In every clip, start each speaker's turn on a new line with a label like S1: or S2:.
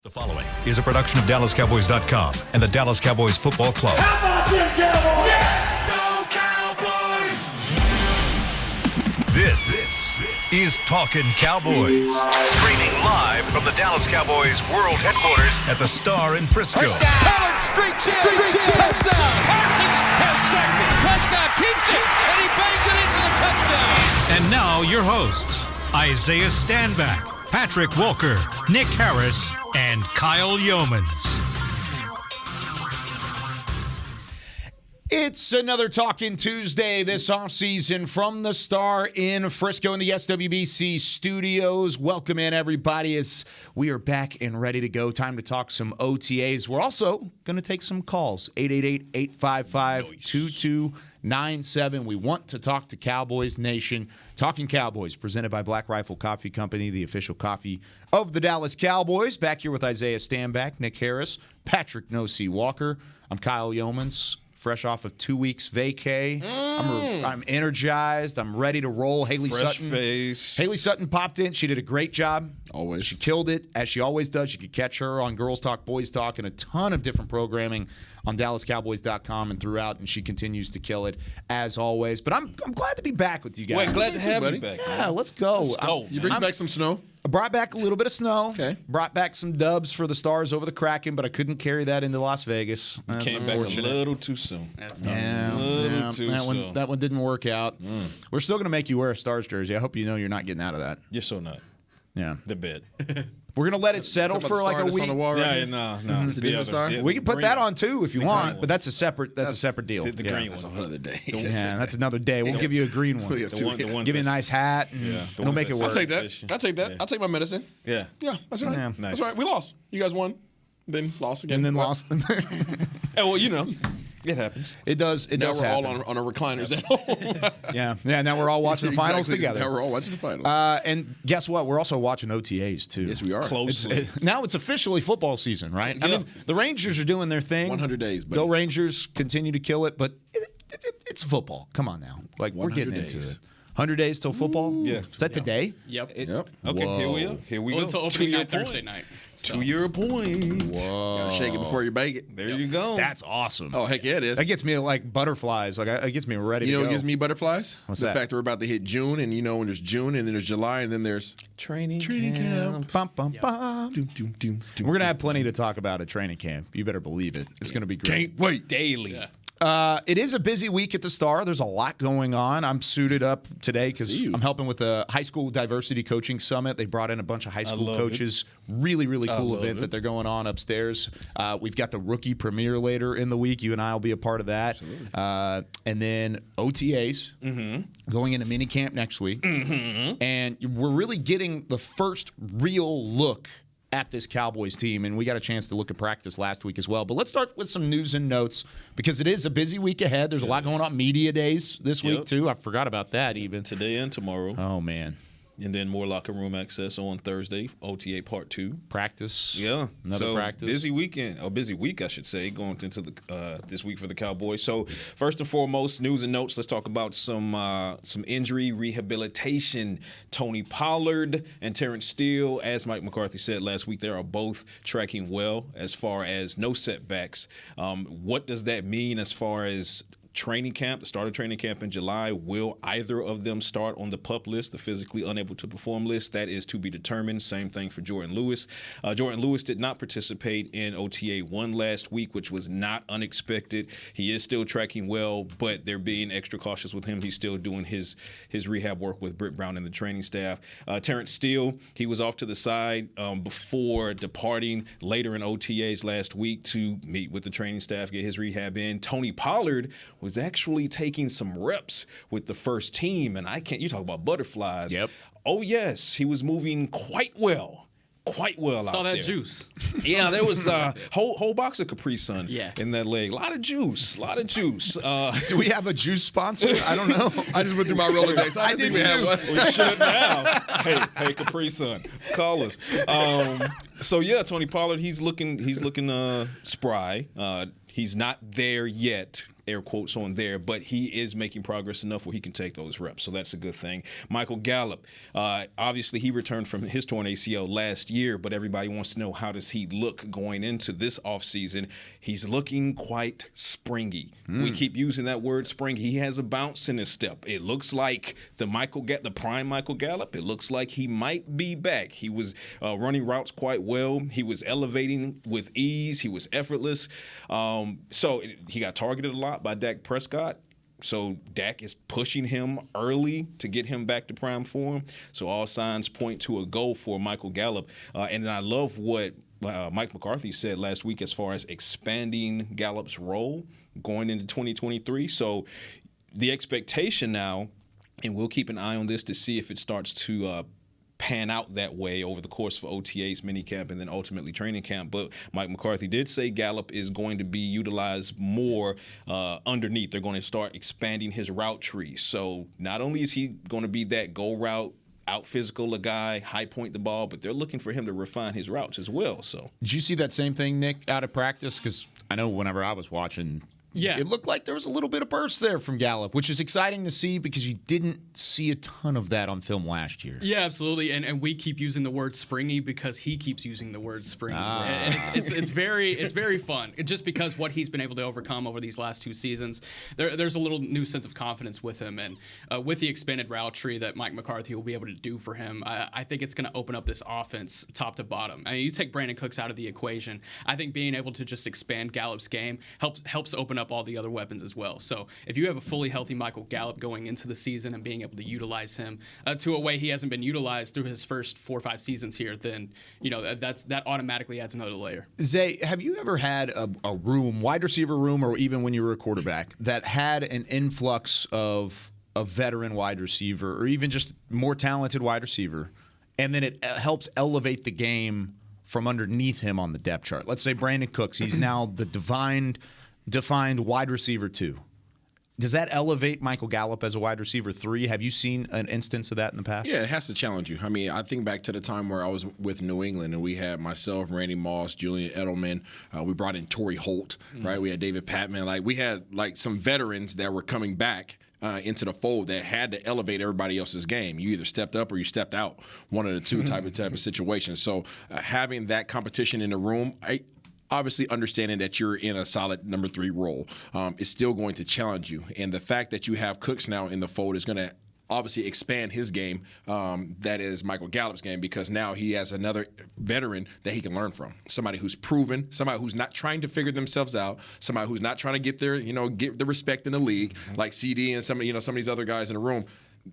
S1: The following is a production of DallasCowboys.com and the Dallas Cowboys Football Club.
S2: How about them Cowboys? Yeah!
S1: Go Cowboys! This is Talkin Cowboys. Streaming live from the Dallas Cowboys World Headquarters at the Star in Frisco.
S3: Pollard streaks in. Touchdown. Parsons has sacked it. Prescott keeps it, and he bangs it in for the touchdown.
S1: And now your hosts, Isaiah Stanback, Patrick Walker, Nick Harris, and Kyle Yeomans.
S4: It's another Talkin' Tuesday this offseason from the Star in Frisco in the SWBC studios. Welcome in, everybody, as we are back and ready to go. Time to talk some OTAs. We're also going to take some calls. 888-855-2297. We want to talk to Cowboys Nation. Talking Cowboys, presented by Black Rifle Coffee Company, the official coffee of the Dallas Cowboys. Back here with Isaiah Stanback, Nick Harris, Patrick No-C Walker. I'm Kyle Yeomans. Fresh off of 2 weeks vacay. I'm energized. I'm ready to roll. Haley Sutton popped in. She did a great job.
S5: Always.
S4: She killed it, as she always does. You could catch her on Girls Talk, Boys Talk, and a ton of different programming on DallasCowboys.com and throughout, and she continues to kill it, as always. But I'm glad to be back with you guys.
S5: Wait, glad to have you back.
S4: Yeah, let's go.
S5: Let's go. You bring back some snow?
S4: I brought back a little bit of snow.
S5: Okay.
S4: Brought back some dubs for the Stars over the Kraken, but I couldn't carry that into Las Vegas. That's
S5: Came back a little too soon.
S4: That one didn't work out. We're still going to make you wear a Stars jersey. I hope you know you're not getting out of that.
S5: You're so not.
S4: Yeah.
S5: The bed.
S4: We're going to let it settle for like a week.
S5: On the wall right no.
S4: The
S5: other
S4: star? We can put that on too if you want, but that's a separate deal.
S5: The green
S4: one.
S5: That's another day.
S4: Yeah, that's another day. We'll give you a green one. Give you a nice hat. We'll make it work.
S5: I'll take that. Yeah. I'll take my medicine. Yeah. Yeah, that's right.
S4: Yeah.
S5: That's right. We lost. You guys won. Then lost again.
S4: And then lost.
S5: Well, you know. It happens.
S4: It does. It does happen.
S5: Now we're all on our recliners at home.
S4: Yeah. Now we're all watching the finals together.
S5: Now we're all watching the finals.
S4: And guess what? We're also watching OTAs too.
S5: Yes, we are.
S4: Closely. Now it's officially football season, right?
S5: Yeah.
S4: I mean, the Rangers are doing their thing.
S5: 100 days. Buddy.
S4: Go Rangers! Continue to kill it, but it's football. Come on now, like we're getting into it. 100 days till football.
S5: Yeah.
S4: Is that today?
S6: Yep.
S5: Okay.
S4: Whoa.
S5: Here we go.
S6: Until opening night Thursday night.
S5: To your point.
S4: Whoa.
S5: Gotta shake it before you bake it. There you go.
S4: That's awesome.
S5: Oh, heck yeah, it is.
S4: That gets me like butterflies. Like it gets me ready to go.
S5: You know what gives me butterflies?
S4: What's
S5: the
S4: that?
S5: fact that we're about to hit June, and when there's June, and then there's July, and then there's training camp.
S4: Bum, bum, bum. We're going to have plenty to talk about at training camp. You better believe it. It's going to be great.
S5: Can't wait.
S6: Daily. Yeah.
S4: It is a busy week at the Star. There's a lot going on. I'm suited up today because I'm helping with the High School Diversity Coaching Summit. They brought in a bunch of high school coaches. Really, really cool event that they're going on upstairs. We've got the rookie premiere later in the week. You and I will be a part of that. And then OTAs going into mini camp next week. And we're really getting the first real look at this Cowboys team, and we got a chance to look at practice last week as well. But let's start with some news and notes because it is a busy week ahead. There's a lot going on. Media days this week, too. I forgot about that even.
S7: Today and tomorrow.
S4: Oh, man.
S7: And then more locker room access on Thursday, OTA Part 2.
S4: Practice.
S7: Yeah.
S4: Another practice.
S7: Busy weekend, or busy week, I should say, going into the this week for the Cowboys. So first and foremost, news and notes. Let's talk about some injury rehabilitation. Tony Pollard and Terrence Steele, as Mike McCarthy said last week, they are both tracking well as far as no setbacks. What does that mean as far as training camp, the start of training camp in July? Will either of them start on the PUP list, the physically unable to perform list? That is to be determined. Same thing for Jordan Lewis. Jordan Lewis did not participate in OTA 1 last week, which was not unexpected. He is still tracking well, but they're being extra cautious with him. He's still doing his rehab work with Britt Brown and the training staff. Terrence Steele, he was off to the side before departing later in OTAs last week to meet with the training staff, get his rehab in. Tony Pollard was actually taking some reps with the first team, and you talk about butterflies.
S4: Yep.
S7: Oh, yes, he was moving quite well out there.
S6: Saw that juice.
S7: Yeah, there was a whole box of Capri Sun
S6: Yeah.
S7: in that leg. A lot of juice.
S4: Do we have a juice sponsor? I don't know.
S5: I just went through my Rolodex. I didn't think we had one.
S7: We should now. Hey, Capri Sun, call us. So yeah, Tony Pollard, he's looking spry. He's not there yet air quotes on there, but he is making progress enough where he can take those reps. So that's a good thing. Michael Gallup, obviously he returned from his torn ACL last year, but everybody wants to know, how does he look going into this offseason? He's looking quite springy. We keep using that word spring. He has a bounce in his step. It looks like the prime Michael Gallup. It looks like he might be back. He was running routes quite well. He was elevating with ease. He was effortless. So he got targeted a lot by Dak Prescott. So Dak is pushing him early to get him back to prime form. So all signs point to a go for Michael Gallup. And I love what Mike McCarthy said last week as far as expanding Gallup's role going into 2023. So the expectation now, and we'll keep an eye on this to see if it starts to pan out that way over the course of OTAs, minicamp, and then ultimately training camp. But Mike McCarthy did say Gallup is going to be utilized more underneath. They're going to start expanding his route tree. So not only is he going to be that go route, out physical a guy, high point the ball, but they're looking for him to refine his routes as well. So
S4: did you see that same thing, Nick, out of practice? Because I know whenever I was watching, it looked like there was a little bit of burst there from Gallup, which is exciting to see because you didn't see a ton of that on film last year.
S6: Yeah, absolutely. And we keep using the word springy because he keeps using the word springy. It's very fun. Just because what he's been able to overcome over these last 2 seasons, there's a little new sense of confidence with him. And with the expanded route tree that Mike McCarthy will be able to do for him, I think it's going to open up this offense top to bottom. I mean, you take Brandon Cooks out of the equation. I think being able to just expand Gallup's game helps open up all the other weapons as well. So if you have a fully healthy Michael Gallup going into the season and being able to utilize him to a way he hasn't been utilized through his first 4 or 5 seasons here, then that automatically adds another layer.
S4: Zay, have you ever had a room, wide receiver room, or even when you were a quarterback, that had an influx of a veteran wide receiver or even just more talented wide receiver, and then it helps elevate the game from underneath him on the depth chart? Let's say Brandon Cooks, he's now the defined wide receiver 2. Does that elevate Michael Gallup as a wide receiver 3? Have you seen an instance of that in the past?
S5: Yeah, it has to challenge you. I mean, I think back to the time where I was with New England and we had myself, Randy Moss, Julian Edelman. We brought in Torrey Holt, right? We had David Patman. Like, we had some veterans that were coming back into the fold that had to elevate everybody else's game. You either stepped up or you stepped out, one of the two type of situation. So having that competition in the room, obviously understanding that you're in a solid number 3 role is still going to challenge you. And the fact that you have Cooks now in the fold is going to obviously expand his game. That is Michael Gallup's game, because now he has another veteran that he can learn from. Somebody who's proven, somebody who's not trying to figure themselves out, somebody who's not trying to get the respect in the league, like CD and some of these other guys in the room.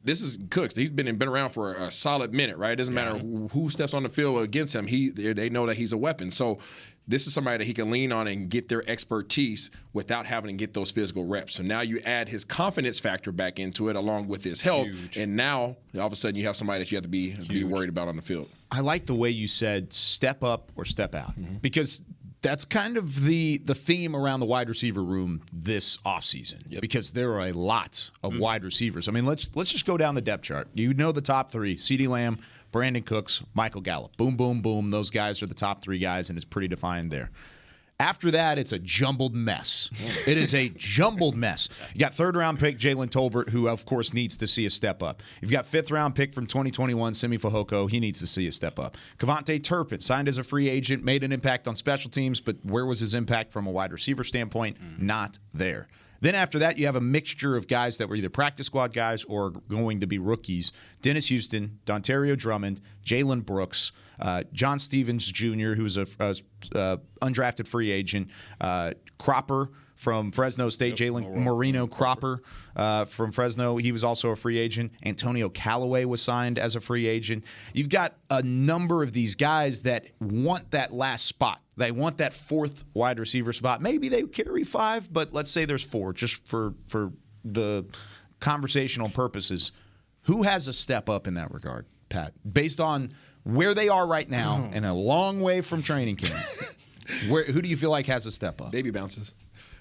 S5: This is Cooks. He's been around for a solid minute, right? It doesn't matter who steps on the field against him. They know that he's a weapon. So this is somebody that he can lean on and get their expertise without having to get those physical reps. So now you add his confidence factor back into it along with his health. Huge. And now all of a sudden you have somebody that you have to be worried about on the field.
S4: I like the way you said step up or step out, because that's kind of the theme around the wide receiver room this offseason, because there are a lot of wide receivers. I mean, let's just go down the depth chart. You know the top 3, CeeDee Lamb, Brandon Cooks, Michael Gallup. Boom, boom, boom. Those guys are the top 3 guys, and it's pretty defined there. After that, it's a jumbled mess. It is a jumbled mess. You got 3rd-round pick Jalen Tolbert, who, of course, needs to see a step up. You've got 5th-round pick from 2021, Simi Fehoko. He needs to see a step up. Kevontae Turpin, signed as a free agent, made an impact on special teams, but where was his impact from a wide receiver standpoint? Not there. Then after that, you have a mixture of guys that were either practice squad guys or going to be rookies. Dennis Houston, Dontario Drummond, Jalen Brooks, John Stevens Jr., who's a undrafted free agent, Cropper from Fresno State, Jalen Moreno Cropper from Fresno. He was also a free agent. Antonio Callaway was signed as a free agent. You've got a number of these guys that want that last spot. They want that 4th wide receiver spot. Maybe they carry 5, but let's say there's 4 just for the conversational purposes. Who has a step up in that regard, Pat? Based on where they are right now and a long way from training camp, who do you feel like has a step up?
S5: Baby bounces.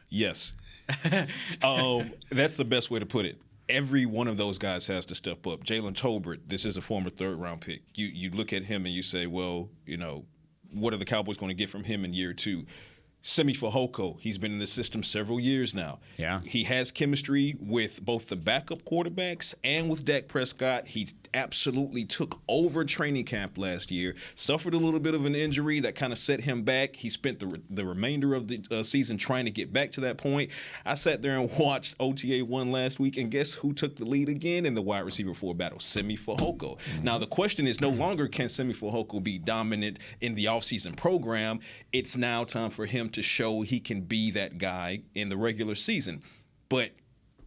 S7: Yes. That's the best way to put it. Every one of those guys has to step up. Jalen Tolbert, this is a former 3rd-round pick. You look at him and you say, well, what are the Cowboys going to get from him in year 2? Simi Fehoko, he's been in the system several years now.
S4: Yeah.
S7: He has chemistry with both the backup quarterbacks and with Dak Prescott. He absolutely took over training camp last year, suffered a little bit of an injury that kind of set him back. He spent the remainder of the season trying to get back to that point. I sat there and watched OTA 1 last week, and guess who took the lead again in the wide receiver 4 battle? Simi Fehoko. Now, the question is no longer can Simi Fehoko be dominant in the offseason program. It's now time for him to show he can be that guy in the regular season. But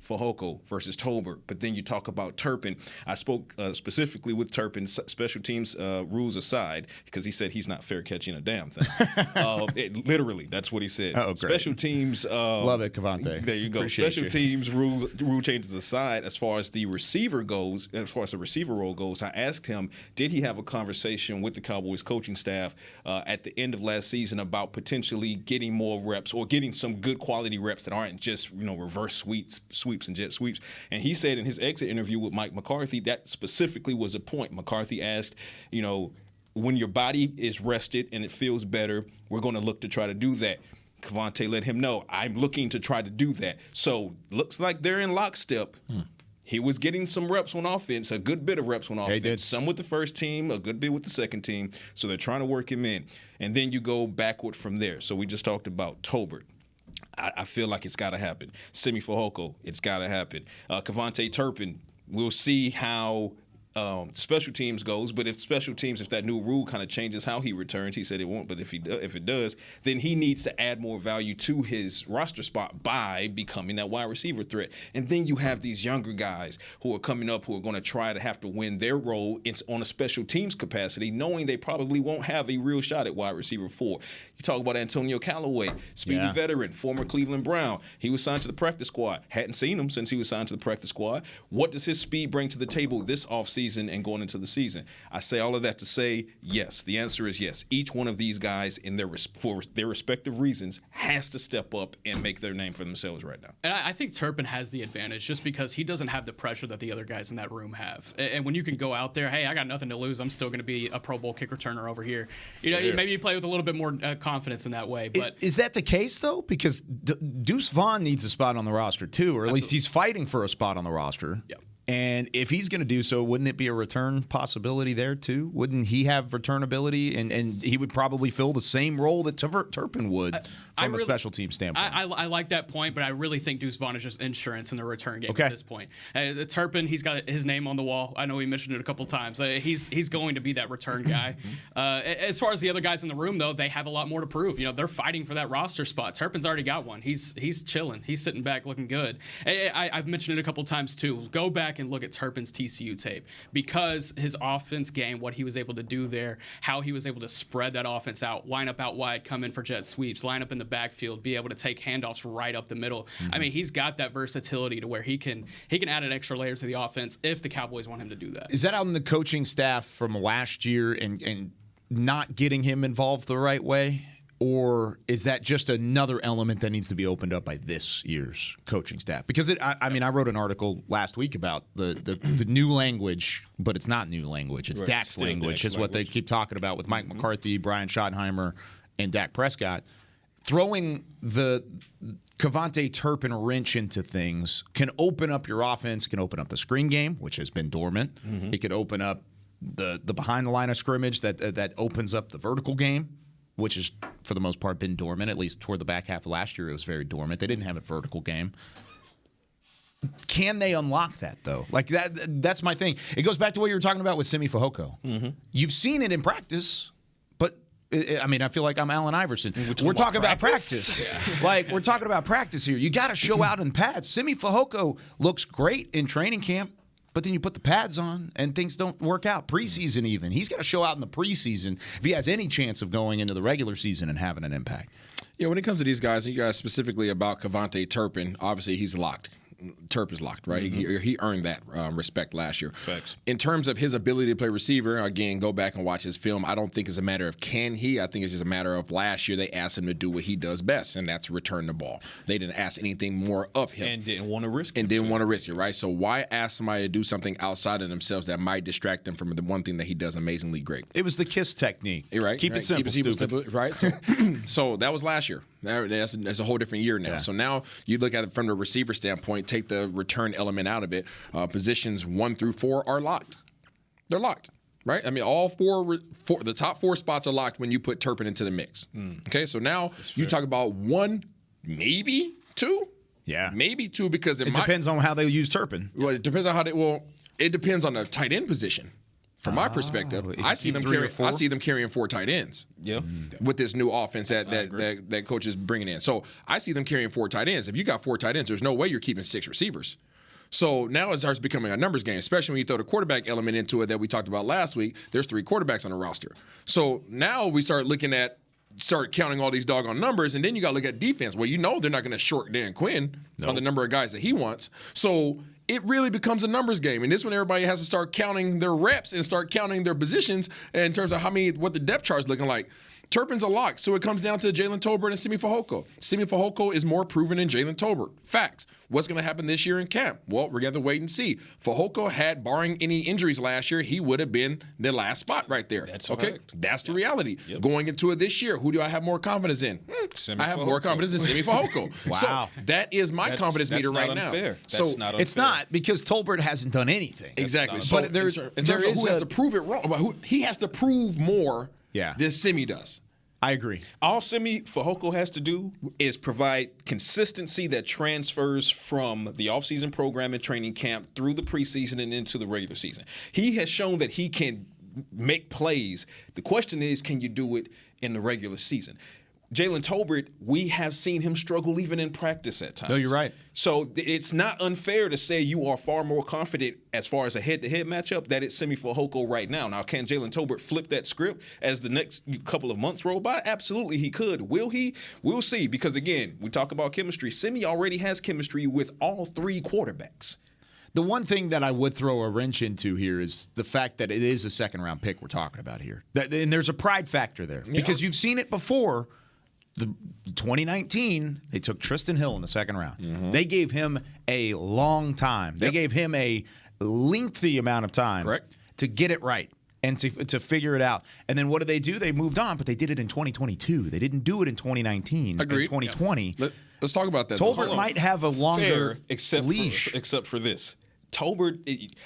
S7: Fehoko versus Tolbert. But then you talk about Turpin. I spoke specifically with Turpin, special teams rules aside, because he said he's not fair catching a damn thing. Literally, that's what he said.
S4: Oh, great.
S7: Special teams.
S4: Love it, Cavante.
S7: There you go.
S4: Appreciate
S7: Special teams rule changes aside, as far as the receiver goes, as far as the receiver role goes, I asked him, did he have a conversation with the Cowboys coaching staff at the end of last season about potentially getting more reps or getting some good quality reps that aren't just reverse sweeps and jet sweeps. And he said in his exit interview with Mike McCarthy, that specifically was a point. McCarthy asked, when your body is rested and it feels better, we're going to look to try to do that. Cavante let him know, I'm looking to try to do that. So looks like they're in lockstep. He was getting some reps on offense, a good bit of reps on offense.
S4: did.
S7: Some with the first team, a good bit with the second team. So they're trying to work him in. And then you go backward from there. So we just talked about Tolbert. I feel like it's got to happen. Simi Fehoko, it's got to happen. Cavante Turpin, we'll see how special teams goes, but if that new rule kind of changes how he returns, he said it won't, but if it does, then he needs to add more value to his roster spot by becoming that wide receiver threat. And then you have these younger guys who are coming up who are going to try to have to win their role on a special teams capacity, knowing they probably won't have a real shot at wide receiver 4. You talk about Antonio Callaway, speedy veteran, former Cleveland Brown. He was signed to the practice squad. Hadn't seen him since he was signed to the practice squad. What does his speed bring to the table this offseason and going into the season? I say all of that to say yes. The answer is yes. Each one of these guys, for their respective reasons, has to step up and make their name for themselves right now.
S6: And I think Turpin has the advantage just because he doesn't have the pressure that the other guys in that room have. And when you can go out there, hey, I got nothing to lose. I'm still going to be a Pro Bowl kick returner over here. Maybe you play with a little bit more confidence in that way. But
S4: is that the case though? Because Deuce Vaughn needs a spot on the roster too, or at least he's fighting for a spot on the roster.
S6: Yep.
S4: And if he's going to do so, wouldn't it be a return possibility there too? Wouldn't he have returnability, and he would probably fill the same role that Turpin would from a special team standpoint?
S6: I like that point, but I really think Deuce Vaughn is just insurance in the return game
S4: Okay.
S6: at this point. Turpin, he's got his name on the wall. I know he mentioned it a couple times. He's going to be that return guy. As far as the other guys in the room, though, they have a lot more to prove. They're fighting for that roster spot. Turpin's already got one. He's chilling. He's sitting back looking good. I've mentioned it a couple times too. Go back and look at Turpin's TCU tape, because his offense game, what he was able to do there, how he was able to spread that offense out, line up out wide, come in for jet sweeps, line up in the backfield, be able to take handoffs right up the middle. I mean, he's got that versatility to where he can add an extra layer to the offense if the Cowboys want him to do that.
S4: Is that on the coaching staff from last year and not getting him involved the right way? Or is that just another element that needs to be opened up by this year's coaching staff? Because I wrote an article last week about the new language, but it's not new language. It's Dak's language, is what they keep talking about with Mike McCarthy, Brian Schottenheimer, and Dak Prescott. Throwing the Cavante Turpin wrench into things can open up your offense, can open up the screen game, which has been dormant. It could open up the behind the line of scrimmage that opens up the vertical game, which has, for the most part, been dormant. At least toward the back half of last year, it was very dormant. They didn't have a vertical game. Can they unlock that, though? Like, that's my thing. It goes back to what you were talking about with Simi Fehoko. You've seen it in practice, but, I feel like I'm Allen Iverson. We're talking about practice. Like, we're talking about practice here. You got to show out in pads. Simi Fehoko looks great in training camp, but then you put the pads on and things don't work out. Preseason even. He's got to show out in the preseason if he has any chance of going into the regular season and having an impact.
S5: Yeah, when it comes to these guys, and you guys specifically about Cavante Turpin, obviously he's locked. Turpin's locked, right? He earned that respect last year.
S7: Facts.
S5: In terms of his ability to play receiver, again, go back and watch his film. I don't think it's a matter of can he. I think it's just a matter of last year they asked him to do what he does best, and that's return the ball. They didn't ask anything more of him.
S7: And didn't want to risk it.
S5: And didn't want to risk it, right? So why ask somebody to do something outside of themselves that might distract them from the one thing that he does amazingly great?
S4: It was the KISS technique.
S5: Right?
S4: Keep it simple,
S5: Keep it
S4: stupid.
S5: right? So that was last year. That's a whole different year now.
S4: Yeah.
S5: So now you look at it from the receiver standpoint, take the return element out of it. Positions 1 through 4 are locked. They're locked, right? I mean, all the top 4 spots are locked when you put Turpin into the mix. Okay, so now you talk about 1, maybe 2.
S4: Yeah.
S5: Maybe 2 because
S4: it depends on how they use Turpin.
S5: Well, it depends on how they. Well, it depends on the tight end position. From my perspective, I see them carrying 4 tight ends.
S7: Yeah.
S5: With this new offense that coach is bringing in, so I see them carrying 4 tight ends. If you got 4 tight ends, there's no way you're keeping 6 receivers. So now it starts becoming a numbers game, especially when you throw the quarterback element into it that we talked about last week. There's 3 quarterbacks on the roster. So now we start counting all these doggone numbers, and then you got to look at defense. Well, they're not going to short Dan Quinn on the number of guys that he wants. So it really becomes a numbers game. And this one, everybody has to start counting their reps and start counting their positions in terms of what the depth chart is looking like. Turpin's a lock, so it comes down to Jalen Tolbert and Simi Fehoko. Simi Fehoko is more proven than Jalen Tolbert. Facts. What's going to happen this year in camp? Well, we're going to wait and see. Fehoko had, barring any injuries last year, he would have been the last spot right there.
S7: That's
S5: okay.
S7: Correct.
S5: That's the reality. Yep. Going into it this year, who do I have more confidence in? I have more confidence in Simi Fehoko.
S4: Wow.
S5: So that is my confidence meter right
S7: unfair.
S5: now. So
S4: it's not because Tolbert hasn't done anything.
S5: Exactly.
S4: But
S5: in terms of who has to prove it wrong. He has to prove more than Simi does.
S4: I agree.
S7: All Simi Fehoko has to do is provide consistency that transfers from the offseason program and training camp through the preseason and into the regular season. He has shown that he can make plays. The question is, can you do it in the regular season? Jalen Tolbert, we have seen him struggle even in practice at times.
S4: No, you're right.
S7: So it's not unfair to say you are far more confident as far as a head-to-head matchup that it's Simi Fehoko right now. Now, can Jalen Tolbert flip that script as the next couple of months roll by? Absolutely, he could. Will he? We'll see. Because, again, we talk about chemistry. Simi already has chemistry with all 3 quarterbacks.
S4: The one thing that I would throw a wrench into here is the fact that it is a second-round pick we're talking about here. And there's a pride factor there because you've seen it before. The 2019, they took Tristan Hill in the second round. Mm-hmm. They gave him a long time. They gave him a lengthy amount of time to get it right and to figure it out. And then what did they do? They moved on, but they did it in 2022. They didn't do it in 2019.
S5: Agreed.
S4: In 2020.
S5: Yeah. Let's talk about that.
S4: Tolbert might have a longer leash.
S7: Except for this. Tolbert,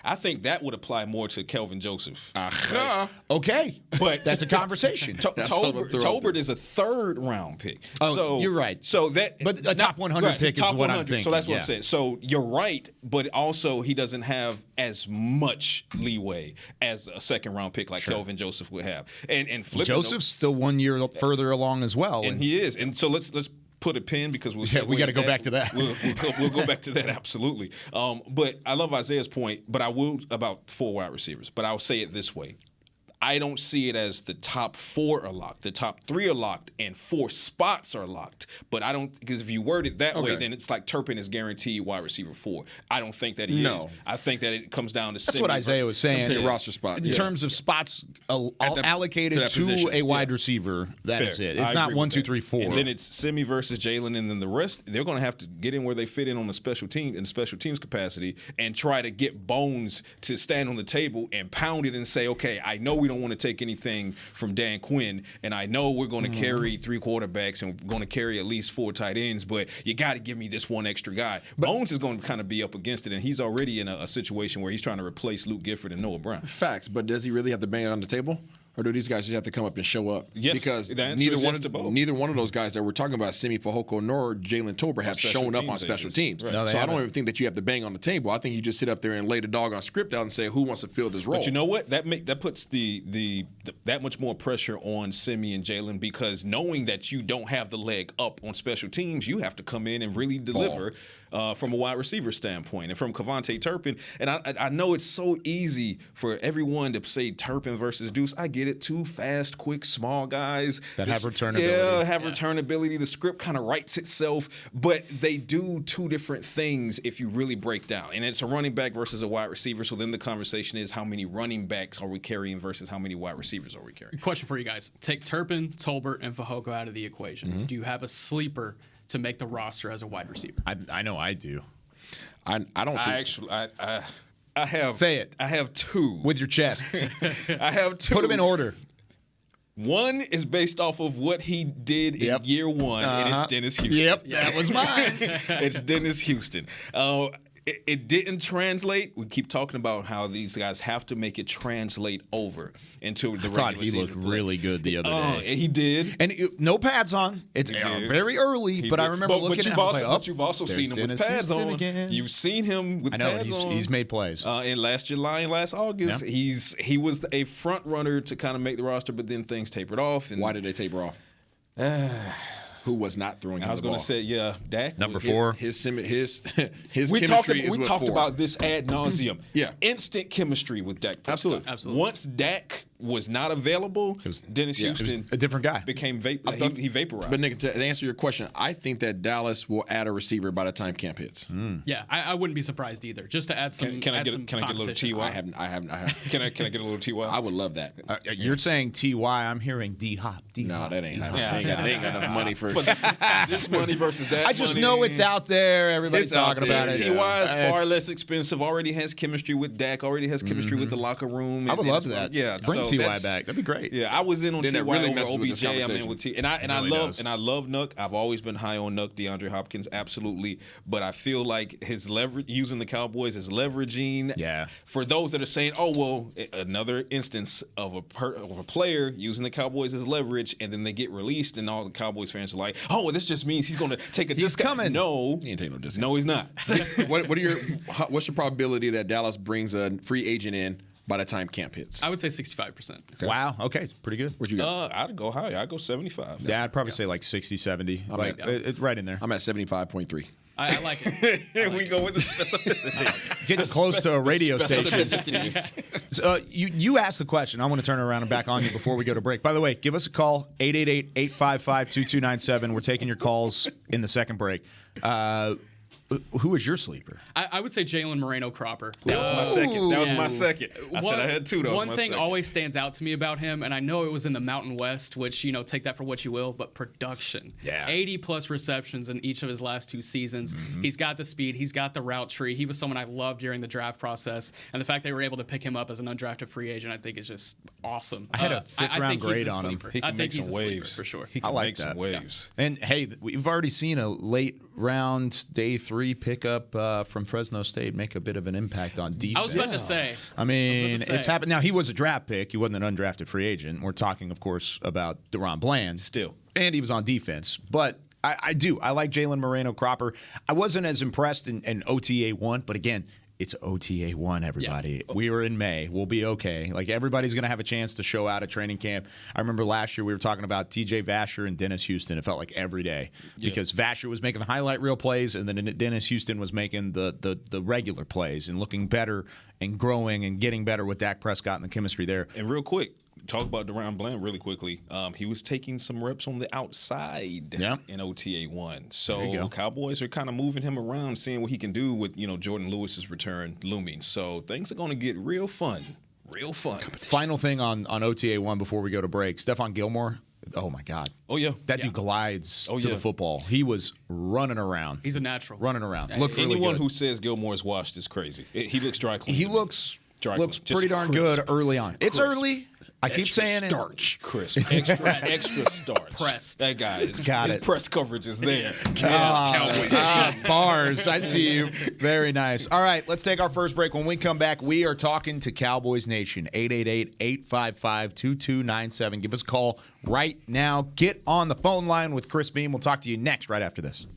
S7: I think that would apply more to Kelvin Joseph.
S5: Right?
S4: Okay, but that's a conversation.
S7: Tolbert is a 3rd-round pick.
S4: Oh,
S7: so
S4: you're right.
S7: So that,
S4: but a top 100 pick is what I'm thinking.
S7: So that's what I'm saying. So you're right, but also he doesn't have as much leeway as a 2nd-round pick like Kelvin Joseph would have. And
S4: Joseph's still 1 year further along as well,
S7: and he is. And so let's put a pin because
S4: we got to go back to that.
S7: We'll go back to that, absolutely. But I love Isaiah's point, but I will about 4 wide receivers. But I'll say it this way. I don't see it as the top 4 are locked. The top 3 are locked and 4 spots are locked. But I don't, because if you word it that way, then it's like Turpin is guaranteed wide receiver 4. I don't think that he is. I think that it comes down to
S4: that's what Isaiah was saying.
S5: Roster spot.
S4: In terms of spots allocated to a wide receiver, that is it. It's not 1, 2, 3, 4.
S7: And then it's Simi versus Jalen, and then the rest, they're going to have to get in where they fit in on the special teams capacity and try to get Bones to stand on the table and pound it and say, okay, I know we don't want to take anything from Dan Quinn, and I know we're going to carry 3 quarterbacks and we're going to carry at least 4 tight ends, but you got to give me this one extra guy. Bones is going to kind of be up against it, and he's already in a situation where he's trying to replace Luke Gifford and Noah Brown.
S5: Facts, but does he really have to bang it on the table? Or do these guys just have to come up and show up?
S7: Yes,
S5: because neither one of those guys that we're talking about, Simi Fehoko nor Jalen Tolbert, have shown up on special teams. Right. No, so I don't even think that you have to bang on the table. I think you just sit up there and lay the doggone script out and say who wants to fill this role.
S7: But you know what? That puts the that much more pressure on Simi and Jalen, because knowing that you don't have the leg up on special teams, you have to come in and really deliver. From a wide receiver standpoint, and from Kevontae Turpin. And I know it's so easy for everyone to say Turpin versus Deuce. I get it. 2 fast, quick, small guys
S4: that have returnability.
S7: Returnability. The script kind of writes itself, but they do 2 different things if you really break down. And it's a running back versus a wide receiver. So then the conversation is, how many running backs are we carrying versus how many wide receivers are we carrying?
S6: Question for you guys. Take Turpin, Tolbert, and Fehoko out of the equation. Mm-hmm. Do you have a sleeper to make the roster as a wide receiver?
S4: I know I do.
S5: I don't think.
S7: I have.
S4: Say it.
S7: I have 2.
S4: With your chest.
S7: I have 2.
S4: Put them in order.
S7: One is based off of what he did in year one, and it's Dennis Houston.
S4: Yep, that was mine.
S7: It's Dennis Houston. It didn't translate. We keep talking about how these guys have to make it translate over into the regular season.
S4: He looked really good the other day.
S7: He did.
S4: And no pads on. It's very early, but I remember looking at it, I was like,
S7: but you've also seen him with pads on.
S4: Again.
S7: You've seen him with pads on.
S4: He's made plays.
S7: In last July and last August, he was a front runner to kind of make the roster, but then things tapered off. And
S5: why did they taper off? Who was not throwing him the ball?
S7: I was going to say, Dak.
S4: Number 4.
S5: His
S7: we
S5: chemistry is
S7: we
S5: with
S7: talked
S5: 4.
S7: about this ad nauseum.
S5: Yeah.
S7: Instant chemistry with Dak Prescott.
S5: Absolutely.
S7: Once Dak was not available, Dennis Houston
S4: a different guy.
S7: Became he vaporized.
S5: But Nick, to answer your question, I think that Dallas will add a receiver by the time camp hits.
S6: Yeah, I wouldn't be surprised either. Just to add some.
S7: Can I get a little TY?
S5: I haven't.
S7: Can I get a little TY?
S5: I would love that.
S4: You're saying TY. I'm hearing D-Hop.
S5: No, that ain't. They ain't got enough money for
S7: this money versus that.
S4: I just know it's out there. Everybody's talking about it.
S7: TY is far less expensive. Already has chemistry with Dak. Already has chemistry with the locker room.
S4: I would love that.
S7: Yeah,
S4: bring TY back. That'd be great.
S7: Yeah, I was in on TY
S5: really
S7: over
S5: OBJ.
S7: I'm in with T. And I love Nook. I've always been high on Nook, DeAndre Hopkins, absolutely. But I feel like his leverage using the Cowboys is leveraging.
S4: Yeah.
S7: For those that are saying, oh well, another instance of a player using the Cowboys as leverage, and then they get released, and all the Cowboys fans are like, oh, well, this just means he's going to take a discount.
S4: Coming.
S7: No,
S5: he ain't taking no discount.
S7: No, he's not.
S5: What's your probability that Dallas brings a free agent in by the time camp hits?
S6: I would say 65%.
S5: Okay.
S4: Wow. Okay, it's pretty good.
S5: Where'd you go?
S7: I'd go higher. I'd go 75.
S4: Yeah, I'd probably say like 60, 70. It's right in there.
S5: I'm at 75.3.
S6: I like it.
S7: Here we go with the specificity.
S4: Getting close to a radio station. So, you asked the question. I want to turn it around and back on you before we go to break. By the way, give us a call, 888-855-2297. We're taking your calls in the second break. Who is your sleeper?
S6: I would say Jalen Moreno-Cropper.
S7: That was my second. I said I had two, though.
S6: One thing always stands out to me about him, and I know it was in the Mountain West, which, take that for what you will, but production.
S4: Yeah.
S6: 80-plus receptions in each of his last 2 seasons. Mm-hmm. He's got the speed. He's got the route tree. He was someone I loved during the draft process, and the fact they were able to pick him up as an undrafted free agent, I think is just awesome.
S4: I had a fifth-round grade on him.
S7: He can make some waves.
S6: For sure.
S7: He can make some waves.
S4: Yeah. And, hey, we've already seen a late-round, day 3 pickup from Fresno State make a bit of an impact on defense.
S6: I was about to say.
S4: I mean, it's happened. Now, he was a draft pick. He wasn't an undrafted free agent. We're talking, of course, about DeRon Bland.
S7: Still.
S4: And he was on defense. But I do. I like Jalen Moreno-Cropper. I wasn't as impressed in OTA 1, but again, it's OTA 1, everybody. Yeah. We were in May. We'll be okay. Like, everybody's going to have a chance to show out at training camp. I remember last year we were talking about TJ Vasher and Dennis Houston. It felt like every day because Vasher was making the highlight reel plays, and then Dennis Houston was making the regular plays and looking better and growing and getting better with Dak Prescott and the chemistry there.
S7: And real quick, talk about DeRon Bland really quickly. He was taking some reps on the outside in OTA 1. So Cowboys are kind of moving him around, seeing what he can do with, Jordan Lewis's return looming. So things are going to get real fun. Real fun.
S4: Final thing on OTA 1 before we go to break. Stephon Gilmore. Oh, my God.
S7: Oh, yeah.
S4: That dude glides to the football. He was running around.
S6: He's a natural.
S4: Running around.
S6: Yeah,
S4: Looked really
S7: Anyone
S4: good.
S7: Who says Gilmore is washed is crazy. He looks dry clean.
S4: He looks pretty darn
S7: crisp.
S4: good early on. It's early. I keep saying it.
S7: Starch, crisp, extra starch.
S6: Pressed.
S7: That guy is
S4: Got
S7: his
S4: it.
S7: press coverage is there.
S4: Bars. I see you. Very nice. All right, let's take our first break. When we come back, we are talking to Cowboys Nation. 888-855-2297. Give us a call right now. Get on the phone line with Chris Beam. We'll talk to you next right after this.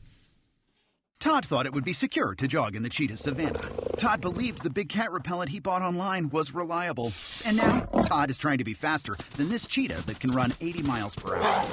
S8: Todd thought it would be secure to jog in the cheetah savanna. Todd believed the big cat repellent he bought online was reliable. And now, Todd is trying to be faster than this cheetah that can run 80 miles per hour.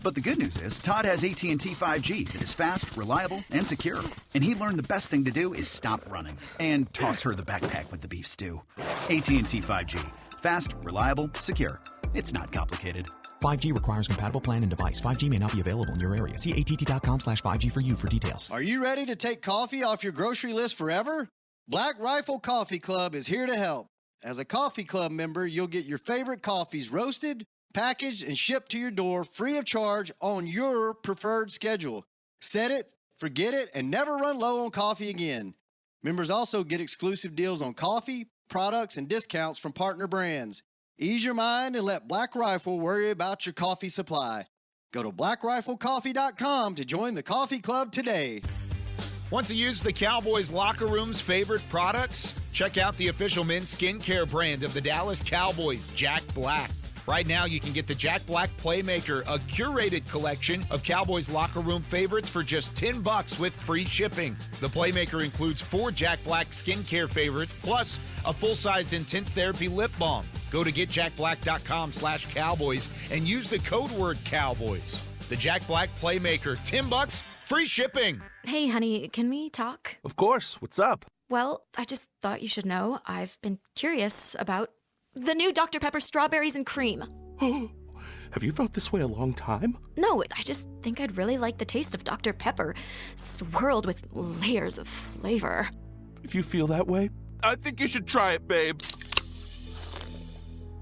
S8: But the good news is, Todd has AT&T 5G that is fast, reliable, and secure. And he learned the best thing to do is stop running and toss her the backpack with the beef stew. AT&T 5G. Fast, reliable, secure. It's not complicated.
S9: 5G requires compatible plan and device. 5G may not be available in your area. See att.com/5G for you for details.
S10: Are you ready to take coffee off your grocery list forever? Black Rifle Coffee Club is here to help. As a coffee club member, you'll get your favorite coffees roasted, packaged, and shipped to your door free of charge on your preferred schedule. Set it, forget it, and never run low on coffee again. Members also get exclusive deals on coffee, products, and discounts from partner brands. Ease your mind and let Black Rifle worry about your coffee supply. Go to blackriflecoffee.com to join the coffee club today.
S4: Want to use the Cowboys locker room's favorite products? Check out the official men's skincare brand of the Dallas Cowboys, Jack Black. Right now, you can get the Jack Black Playmaker, a curated collection of Cowboys locker room favorites for just $10 with free shipping. The Playmaker includes 4 Jack Black skincare favorites, plus a full-sized intense therapy lip balm. Go to getjackblack.com/Cowboys and use the code word Cowboys. The Jack Black Playmaker, $10, free shipping.
S11: Hey, honey, can we talk?
S12: Of course. What's up?
S11: Well, I just thought you should know I've been curious about the new Dr. Pepper strawberries and cream.
S12: Have you felt this way a long time?
S11: No, I just think I'd really like the taste of Dr. Pepper, swirled with layers of flavor.
S12: If you feel that way, I think you should try it, babe.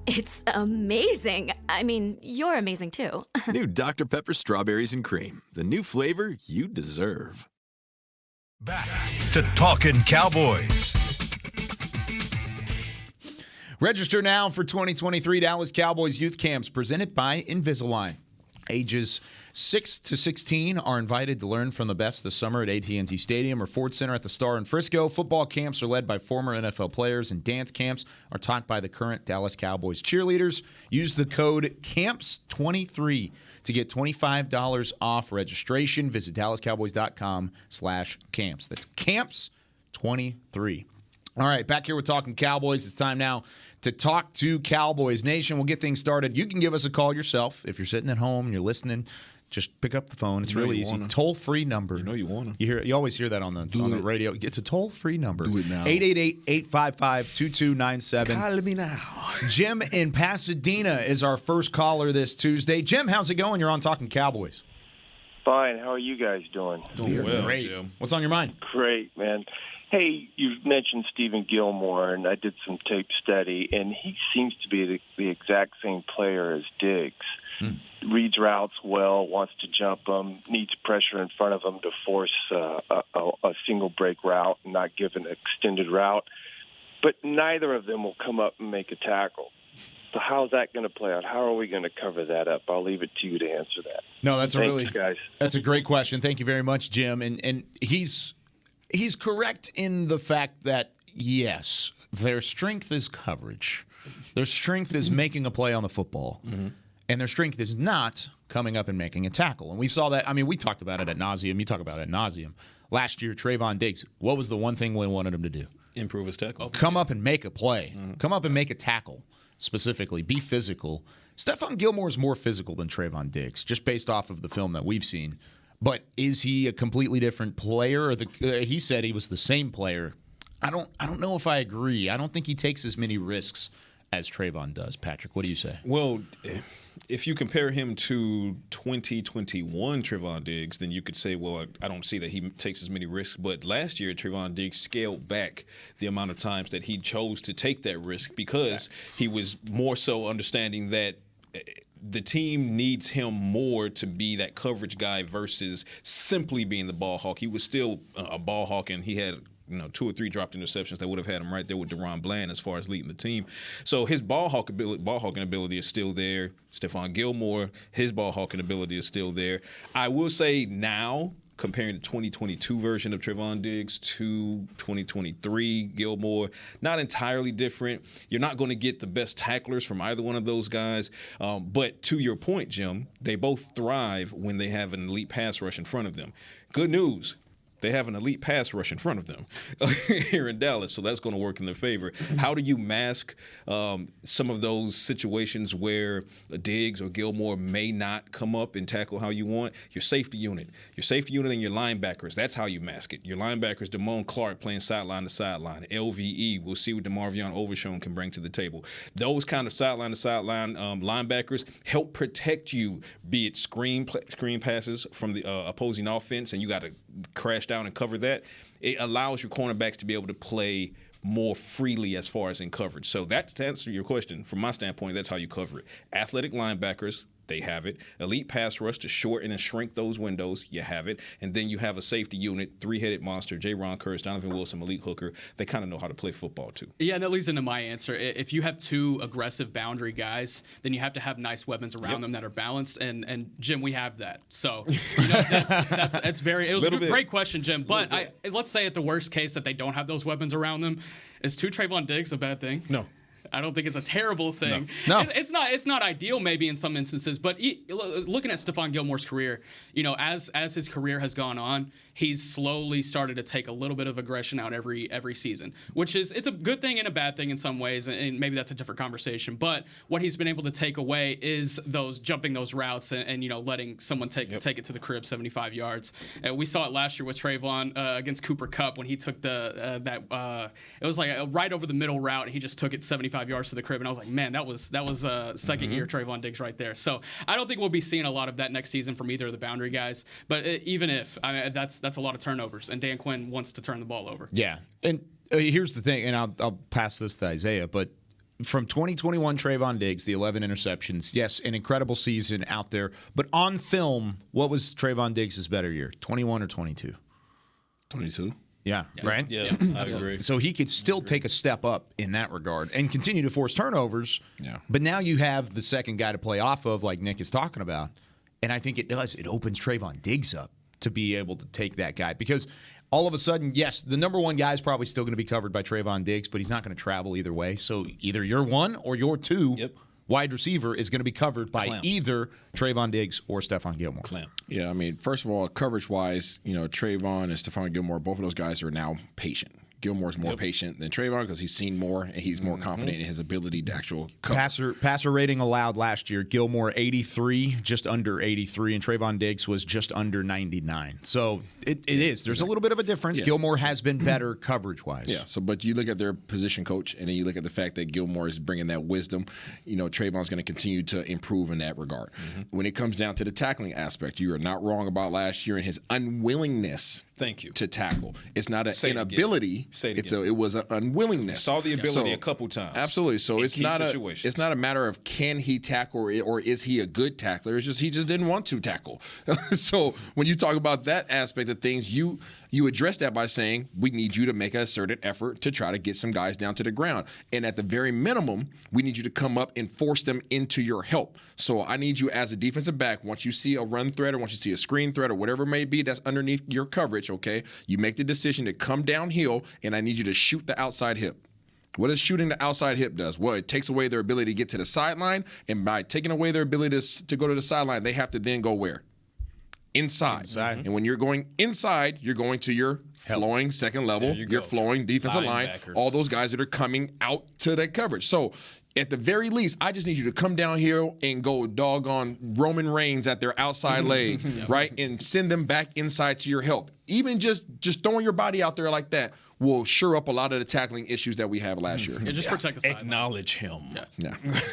S11: It's amazing. I mean, you're amazing too.
S13: New Dr. Pepper strawberries and cream. The new flavor you deserve.
S1: Back to Talkin' Cowboys.
S4: Register now for 2023 Dallas Cowboys Youth Camps presented by Invisalign. Ages 6 to 16 are invited to learn from the best this summer at AT&T Stadium or Ford Center at the Star in Frisco. Football camps are led by former NFL players, and dance camps are taught by the current Dallas Cowboys cheerleaders. Use the code CAMPS23 to get $25 off registration. Visit dallascowboys.com/camps. That's CAMPS23. All right, back here with Talkin' Cowboys. It's time now to talk to Cowboys Nation. We'll get things started. You can give us a call yourself. If you're sitting at home and you're listening, just pick up the phone. It's really easy. Toll-free number.
S7: You want to.
S4: You always hear that on the radio. It's a toll-free number.
S5: Do it now.
S4: 888-855-2297.
S12: Call me now.
S4: Jim in Pasadena is our first caller this Tuesday. Jim, how's it going? You're on Talkin' Cowboys.
S14: Fine. How are you guys doing?
S7: Doing well,
S4: great.
S7: Jim.
S4: What's on your mind?
S14: Great, man. Hey, you've mentioned Stephen Gilmore, and I did some tape study, and he seems to be the exact same player as Diggs. Reads routes well, wants to jump them, needs pressure in front of him to force a single break route and not give an extended route. But neither of them will come up and make a tackle. So how's that going to play out? How are we going to cover that up? I'll leave it to you to answer that.
S4: No, that's
S14: Thanks, guys.
S4: That's a great question. Thank you very much, Jim. And he's correct in the fact that, yes, their strength is coverage. Their strength is making a play on the football. Mm-hmm. And their strength is not coming up and making a tackle. And we saw that. I mean, we talked about it ad nauseum. You talk about it ad nauseum. Last year, Trayvon Diggs, what was the one thing we wanted him to do?
S7: Improve his tackle.
S4: Come up and make a play. Mm-hmm. Come up and make a tackle, specifically. Be physical. Stephon Gilmore is more physical than Trayvon Diggs, just based off of the film that we've seen. But is he a completely different player? Or he said he was the same player. I don't know if I agree. I don't think he takes as many risks as Trayvon does. Patrick, what do you say?
S7: Well, if you compare him to 2021 Trayvon Diggs, then you could say, well, I don't see that he takes as many risks. But last year, Trayvon Diggs scaled back the amount of times that he chose to take that risk because he was more so understanding that the team needs him more to be that coverage guy versus simply being the ball hawk. He was still a ball hawk, and he had 2 or 3 dropped interceptions that would have had him right there with DeRon Bland as far as leading the team. So his ball hawking ability is still there. Stephon Gilmore, his ball hawking ability is still there. I will say now, comparing the 2022 version of Trayvon Diggs to 2023 Gilmore, not entirely different. You're not going to get the best tacklers from either one of those guys. But to your point, Jim, they both thrive when they have an elite pass rush in front of them. Good news. They have an elite pass rush in front of them here in Dallas, so that's going to work in their favor. How do you mask some of those situations where Diggs or Gilmore may not come up and tackle how you want? Your safety unit and your linebackers, that's how you mask it. Your linebackers, Damone Clark playing sideline to sideline. LVE, we'll see what DeMarvion Overshown can bring to the table. Those kind of sideline to sideline linebackers help protect you, be it screen passes from the opposing offense, and you got to crash down and cover that. It allows your cornerbacks to be able to play more freely as far as in coverage. So that, to answer your question, from my standpoint, that's how you cover it. Athletic linebackers They have it. Elite pass rush to shorten and shrink those windows. You have it. And then you have a safety unit, three-headed monster, J-Ron Curse, Donovan Wilson, Malik Hooker. They kind of know how to play football, too.
S6: Yeah, and that leads into my answer. If you have two aggressive boundary guys, then you have to have nice weapons around them that are balanced. And Jim, we have that. So, that's very – it was a great question, Jim. But let's say at the worst case that they don't have those weapons around them. Is 2 Trayvon Diggs a bad thing?
S7: No.
S6: I don't think it's a terrible thing.
S4: No.
S6: It's not ideal maybe in some instances, but looking at Stephon Gilmore's career, as his career has gone on, he's slowly started to take a little bit of aggression out every season, which it's a good thing and a bad thing in some ways, and maybe that's a different conversation. But what he's been able to take away is those jumping those routes and letting someone take it to the crib 75 yards. We saw it last year with Trayvon against Cooper Kupp when he took it was like a right over the middle route, and he just took it 75 yards to the crib, and I was like, man, that was second year Trayvon Diggs right there. So I don't think we'll be seeing a lot of that next season from either of the boundary guys. But even if that's a lot of turnovers, and Dan Quinn wants to turn the ball over.
S4: Yeah, and here's the thing, and I'll pass this to Isaiah, but from 2021 Trayvon Diggs, the 11 interceptions, yes, an incredible season out there. But on film, what was Trayvon Diggs' better year, 21 or 22?
S5: 22.
S4: Yeah, right?
S7: Yeah, I agree.
S4: So he could still take a step up in that regard and continue to force turnovers.
S5: Yeah.
S4: But now you have the second guy to play off of, like Nick is talking about. And I think it does. It opens Trayvon Diggs up to be able to take that guy. Because all of a sudden, yes, the number one guy is probably still going to be covered by Trayvon Diggs, but he's not going to travel either way. So either your one or your two wide receiver is going to be covered by either Trayvon Diggs or Stephon Gilmore.
S5: Yeah, I mean, first of all, coverage-wise, Trayvon and Stephon Gilmore, both of those guys are now patient. Gilmore's more patient than Trayvon because he's seen more and he's more confident in his ability to actual cover.
S4: Passer rating allowed last year, Gilmore 83, just under 83, and Trayvon Diggs was just under 99. So it is. There's a little bit of a difference. Yeah. Gilmore has been better coverage-wise.
S5: Yeah, but you look at their position coach, and then you look at the fact that Gilmore is bringing that wisdom. Trayvon's going to continue to improve in that regard. When it comes down to the tackling aspect, you are not wrong about last year and his unwillingness to tackle. It's not an inability. It was an unwillingness.
S7: Saw the ability a couple times.
S5: Absolutely. So it's not a matter of can he tackle or is he a good tackler. It's just he just didn't want to tackle. So when you talk about that aspect of things, you address that by saying we need you to make a concerted effort to try to get some guys down to the ground. And at the very minimum, we need you to come up and force them into your help. So I need you as a defensive back, once you see a run threat or once you see a screen threat or whatever it may be that's underneath your coverage, okay, you make the decision to come downhill, and I need you to shoot the outside hip. What does shooting the outside hip does? Well, it takes away their ability to get to the sideline, and by taking away their ability to go to the sideline, they have to then go where? Inside. And when you're going inside, you're going to your flowing second level, your flowing defensive line, all those guys that are coming out to that coverage. So at the very least, I just need you to come down here and go doggone Roman Reigns at their outside leg, right? And send them back inside to your help. Even just throwing your body out there like that will shore up a lot of the tackling issues that we had last year.
S6: Yeah, just protect the side.
S7: Acknowledge him.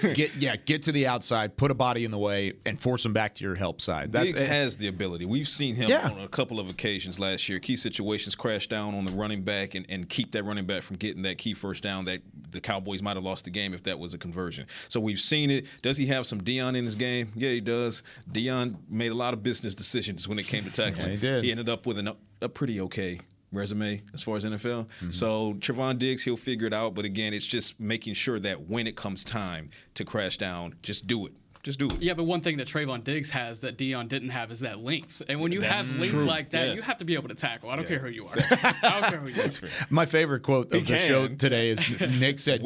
S4: Get to the outside, put a body in the way, and force him back to your help side.
S7: Diggs has the ability. We've seen him on a couple of occasions last year. Key situations, crash down on the running back and keep that running back from getting that key first down that the Cowboys might have lost the game if that was a conversion. So we've seen it. Does he have some Deion in his game? Yeah, he does. Deion made a lot of business decisions when it came to tackling.
S4: Yeah, he did.
S7: He ended up with a pretty okay resume as far as NFL. So Trayvon Diggs, he'll figure it out. But again, it's just making sure that when it comes time to crash down, just do it. Just do it.
S6: Yeah, but one thing that Trayvon Diggs has that Deion didn't have is that length. And when you have length like that, you have to be able to tackle. I don't care who you are. I don't care who you are.
S4: My favorite quote of the show today is Nick said,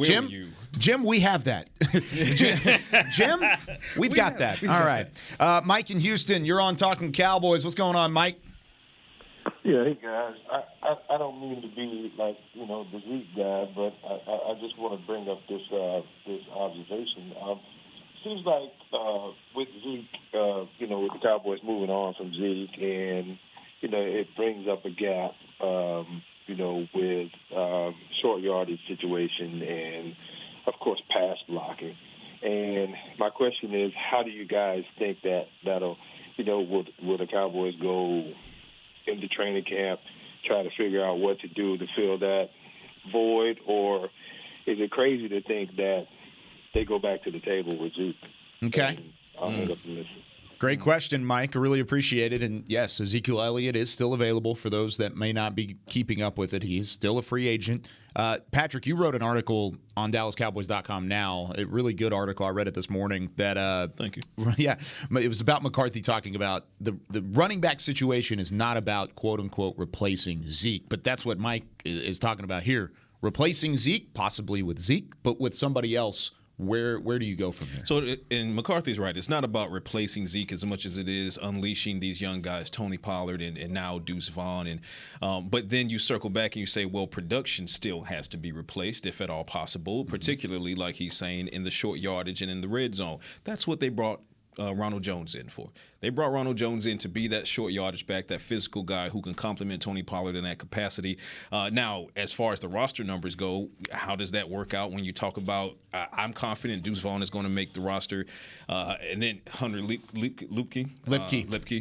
S4: Jim, we have that. Jim, we've got that. All right. Mike in Houston, you're on Talkin Cowboys. What's going on, Mike?
S15: Yeah, hey guys. I don't mean to be like the Zeke guy, but I just want to bring up this observation. Seems like with Zeke, with the Cowboys moving on from Zeke, and it brings up a gap, with short yardage situation and of course pass blocking. And my question is, how do you guys think that'll will the Cowboys go into training camp, try to figure out what to do to fill that void, or is it crazy to think that they go back to the table with Zeke?
S4: Okay.
S15: I'll hang up and listen.
S4: Great question, Mike. I really appreciate it. And yes, Ezekiel Elliott is still available for those that may not be keeping up with it. He's still a free agent. Patrick, you wrote an article on DallasCowboys.com now, a really good article. I read it this morning.
S7: Thank you.
S4: Yeah, it was about McCarthy talking about the running back situation is not about, quote, unquote, replacing Zeke. But that's what Mike is talking about here. Replacing Zeke, possibly with Zeke, but with somebody else. Where do you go from here?
S7: So, and McCarthy's right. It's not about replacing Zeke as much as it is unleashing these young guys, Tony Pollard and now Deuce Vaughn. And but then you circle back and you say, well, production still has to be replaced if at all possible, particularly like he's saying in the short yardage and in the red zone. That's what they brought Ronald Jones in for. They brought Ronald Jones in to be that short yardage back, that physical guy who can complement Tony Pollard in that capacity. Now, as far as the roster numbers go, how does that work out when you talk about I'm confident Deuce Vaughn is going to make the roster. And then Hunter Lipke,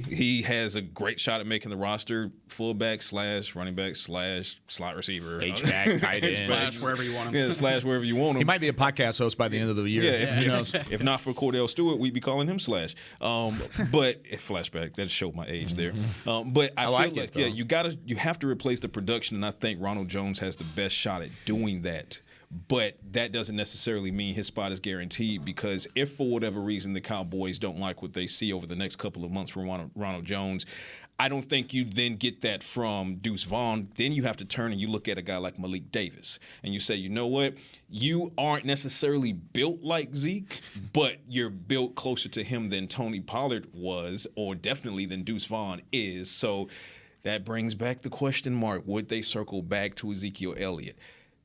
S7: he has a great shot at making the roster, fullback / running back / slot receiver.
S4: H-back, tight end.
S6: Slash wherever you want him.
S7: Yeah, slash wherever you want him.
S4: He might be a podcast host by the end of the year.
S7: Yeah,
S4: who knows?
S7: If not for Cordell Stewart, we'd be calling him Slash. But flashback, that showed my age there. But I feel like you have to replace the production, and I think Ronald Jones has the best shot at doing that. But that doesn't necessarily mean his spot is guaranteed, because if for whatever reason the Cowboys don't like what they see over the next couple of months from Ronald Jones, I don't think you then get that from Deuce Vaughn. Then you have to turn and you look at a guy like Malik Davis and you say, you know what? You aren't necessarily built like Zeke, but you're built closer to him than Tony Pollard was, or definitely than Deuce Vaughn is. So that brings back the question mark. Would they circle back to Ezekiel Elliott?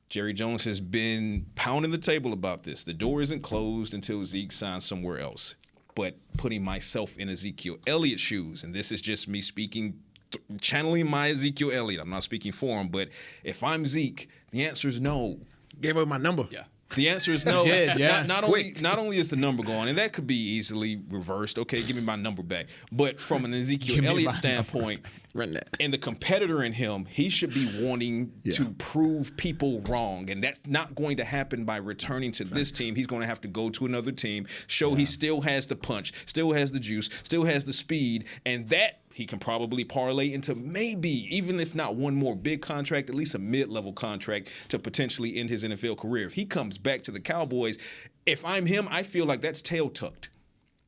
S7: Jerry Jones has been pounding the table about this. The door isn't closed until Zeke signs somewhere else. But putting myself in Ezekiel Elliott's shoes, and this is just me speaking, channeling my Ezekiel Elliott. I'm not speaking for him, but if I'm Zeke, the answer is no.
S5: Gave up my number.
S6: Yeah.
S7: The answer is no.
S4: Did, yeah.
S7: Not only is the number gone, and that could be easily reversed. Okay, give me my number back. But from an Ezekiel Elliott standpoint, and the competitor in him, he should be wanting to prove people wrong. And that's not going to happen by returning to this team. He's going to have to go to another team, show he still has the punch, still has the juice, still has the speed, and that he can probably parlay into maybe, even if not one more big contract, at least a mid-level contract to potentially end his NFL career. If he comes back to the Cowboys, if I'm him, I feel like that's tail tucked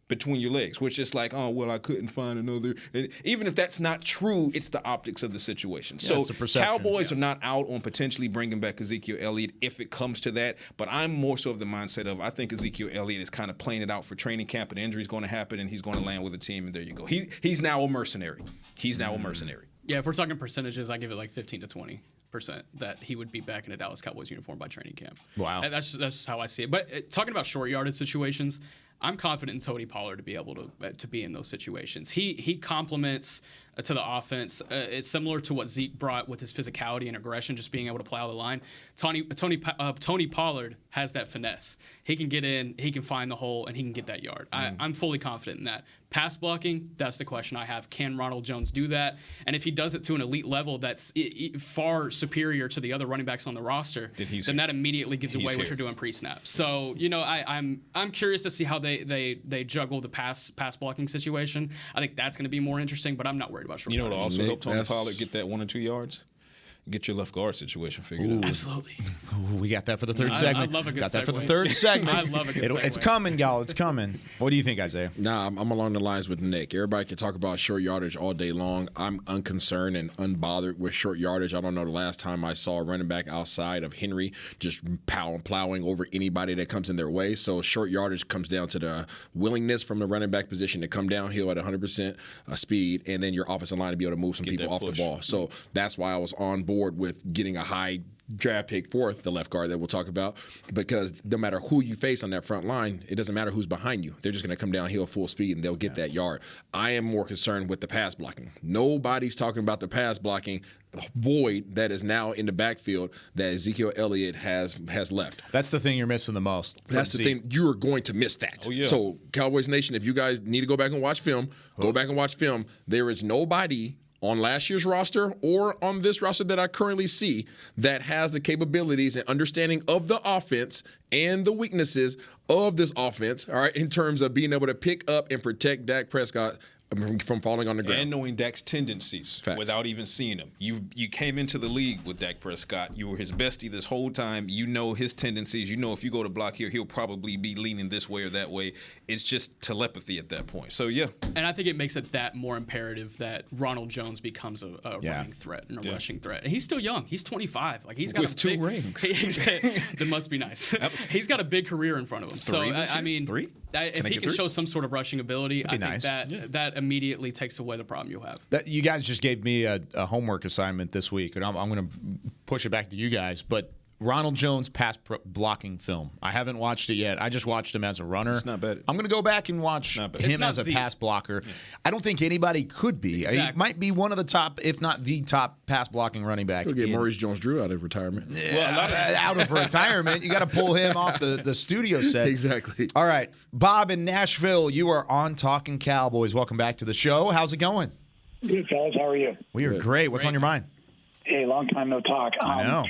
S7: between your legs, which is like, oh, well, I couldn't find another. And even if that's not true, it's the optics of the situation.
S4: Yeah,
S7: so Cowboys are not out on potentially bringing back Ezekiel Elliott if it comes to that. But I'm more so of the mindset of I think Ezekiel Elliott is kind of playing it out for training camp. An injury is going to happen, and he's going to land with a team, and there you go. He's now a mercenary. He's now a mercenary.
S6: Yeah, if we're talking percentages, I give it like 15 to 20% that he would be back in a Dallas Cowboys uniform by training camp.
S4: Wow.
S6: That's just how I see it. But talking about short yardage situations, I'm confident in Tony Pollard to be able to be in those situations. He complements to the offense. It's similar to what Zeke brought with his physicality and aggression, just being able to plow the line. Tony Pollard has that finesse. He can get in, he can find the hole, and he can get that yard. I'm fully confident in that. Pass blocking, that's the question I have. Can Ronald Jones do that? And if he does it to an elite level that's far superior to the other running backs on the roster, then that immediately gives away what you're doing pre-snap. So, I'm curious to see how they juggle the pass blocking situation. I think that's going to be more interesting, but I'm not worried about short
S7: You know what
S6: yardage.
S7: also help Tony Pollard get that 1 or 2 yards? Get your left guard situation figured out.
S6: Absolutely.
S4: We got that for the third segment.
S6: I love a good
S4: got that for the
S6: segue.
S4: third segment.
S6: I love a good segue.
S4: It's coming, y'all. It's coming. What do you think, Isaiah?
S5: Nah, I'm along the lines with Nick. Everybody can talk about short yardage all day long. I'm unconcerned and unbothered with short yardage. I don't know the last time I saw a running back outside of Henry just plowing over anybody that comes in their way. So short yardage comes down to the willingness from the running back position to come downhill at 100% speed, and then your offensive line to be able to move some people off the ball. So that's why I was on board with getting a high draft pick for the left guard that we'll talk about, because no matter who you face on that front line, it doesn't matter who's behind you. They're just going to come downhill full speed and they'll get that yard. I am more concerned with the pass blocking. Nobody's talking about the pass blocking void that is now in the backfield that Ezekiel Elliott has left.
S4: That's the thing you're missing the most.
S5: That's the thing. You are going to miss that.
S7: Oh, yeah.
S5: So Cowboys Nation, if you guys need to go back and watch film, go back and watch film. There is nobody on last year's roster or on this roster that I currently see that has the capabilities and understanding of the offense and the weaknesses of this offense, all right, in terms of being able to pick up and protect Dak Prescott from falling on the ground.
S7: And knowing Dak's tendencies.
S5: Facts.
S7: Without even seeing him. You came into the league with Dak Prescott. You were his bestie this whole time. You know his tendencies. You know if you go to block here, he'll probably be leaning this way or that way. It's just telepathy at that point. So, yeah.
S6: And I think it makes it that more imperative that Ronald Jones becomes a running threat and a rushing threat. And he's still young. He's 25. Like he's got
S7: with 2 rings.
S6: That must be nice. He's got a big career in front of him.
S7: Three?
S6: If he can show some sort of rushing ability, I think that immediately takes away the problem you'll have.
S4: You guys just gave me a homework assignment this week, and I'm going to push it back to you guys. But Ronald Jones pass blocking film. I haven't watched it yet. I just watched him as a runner.
S7: It's not bad.
S4: I'm going to go back and watch him as a pass blocker. Yeah. I don't think anybody could be. Exactly. He might be one of the top, if not the top, pass blocking running back.
S5: We'll get Maurice Jones-Drew out of retirement.
S4: Yeah, out of retirement. You got to pull him off the studio set.
S5: Exactly.
S4: All right. Bob in Nashville, you are on Talkin Cowboys. Welcome back to the show. How's it going?
S16: Good, fellas. How are you?
S4: We are great. What's on your mind?
S16: Hey, long time no talk.
S4: I know.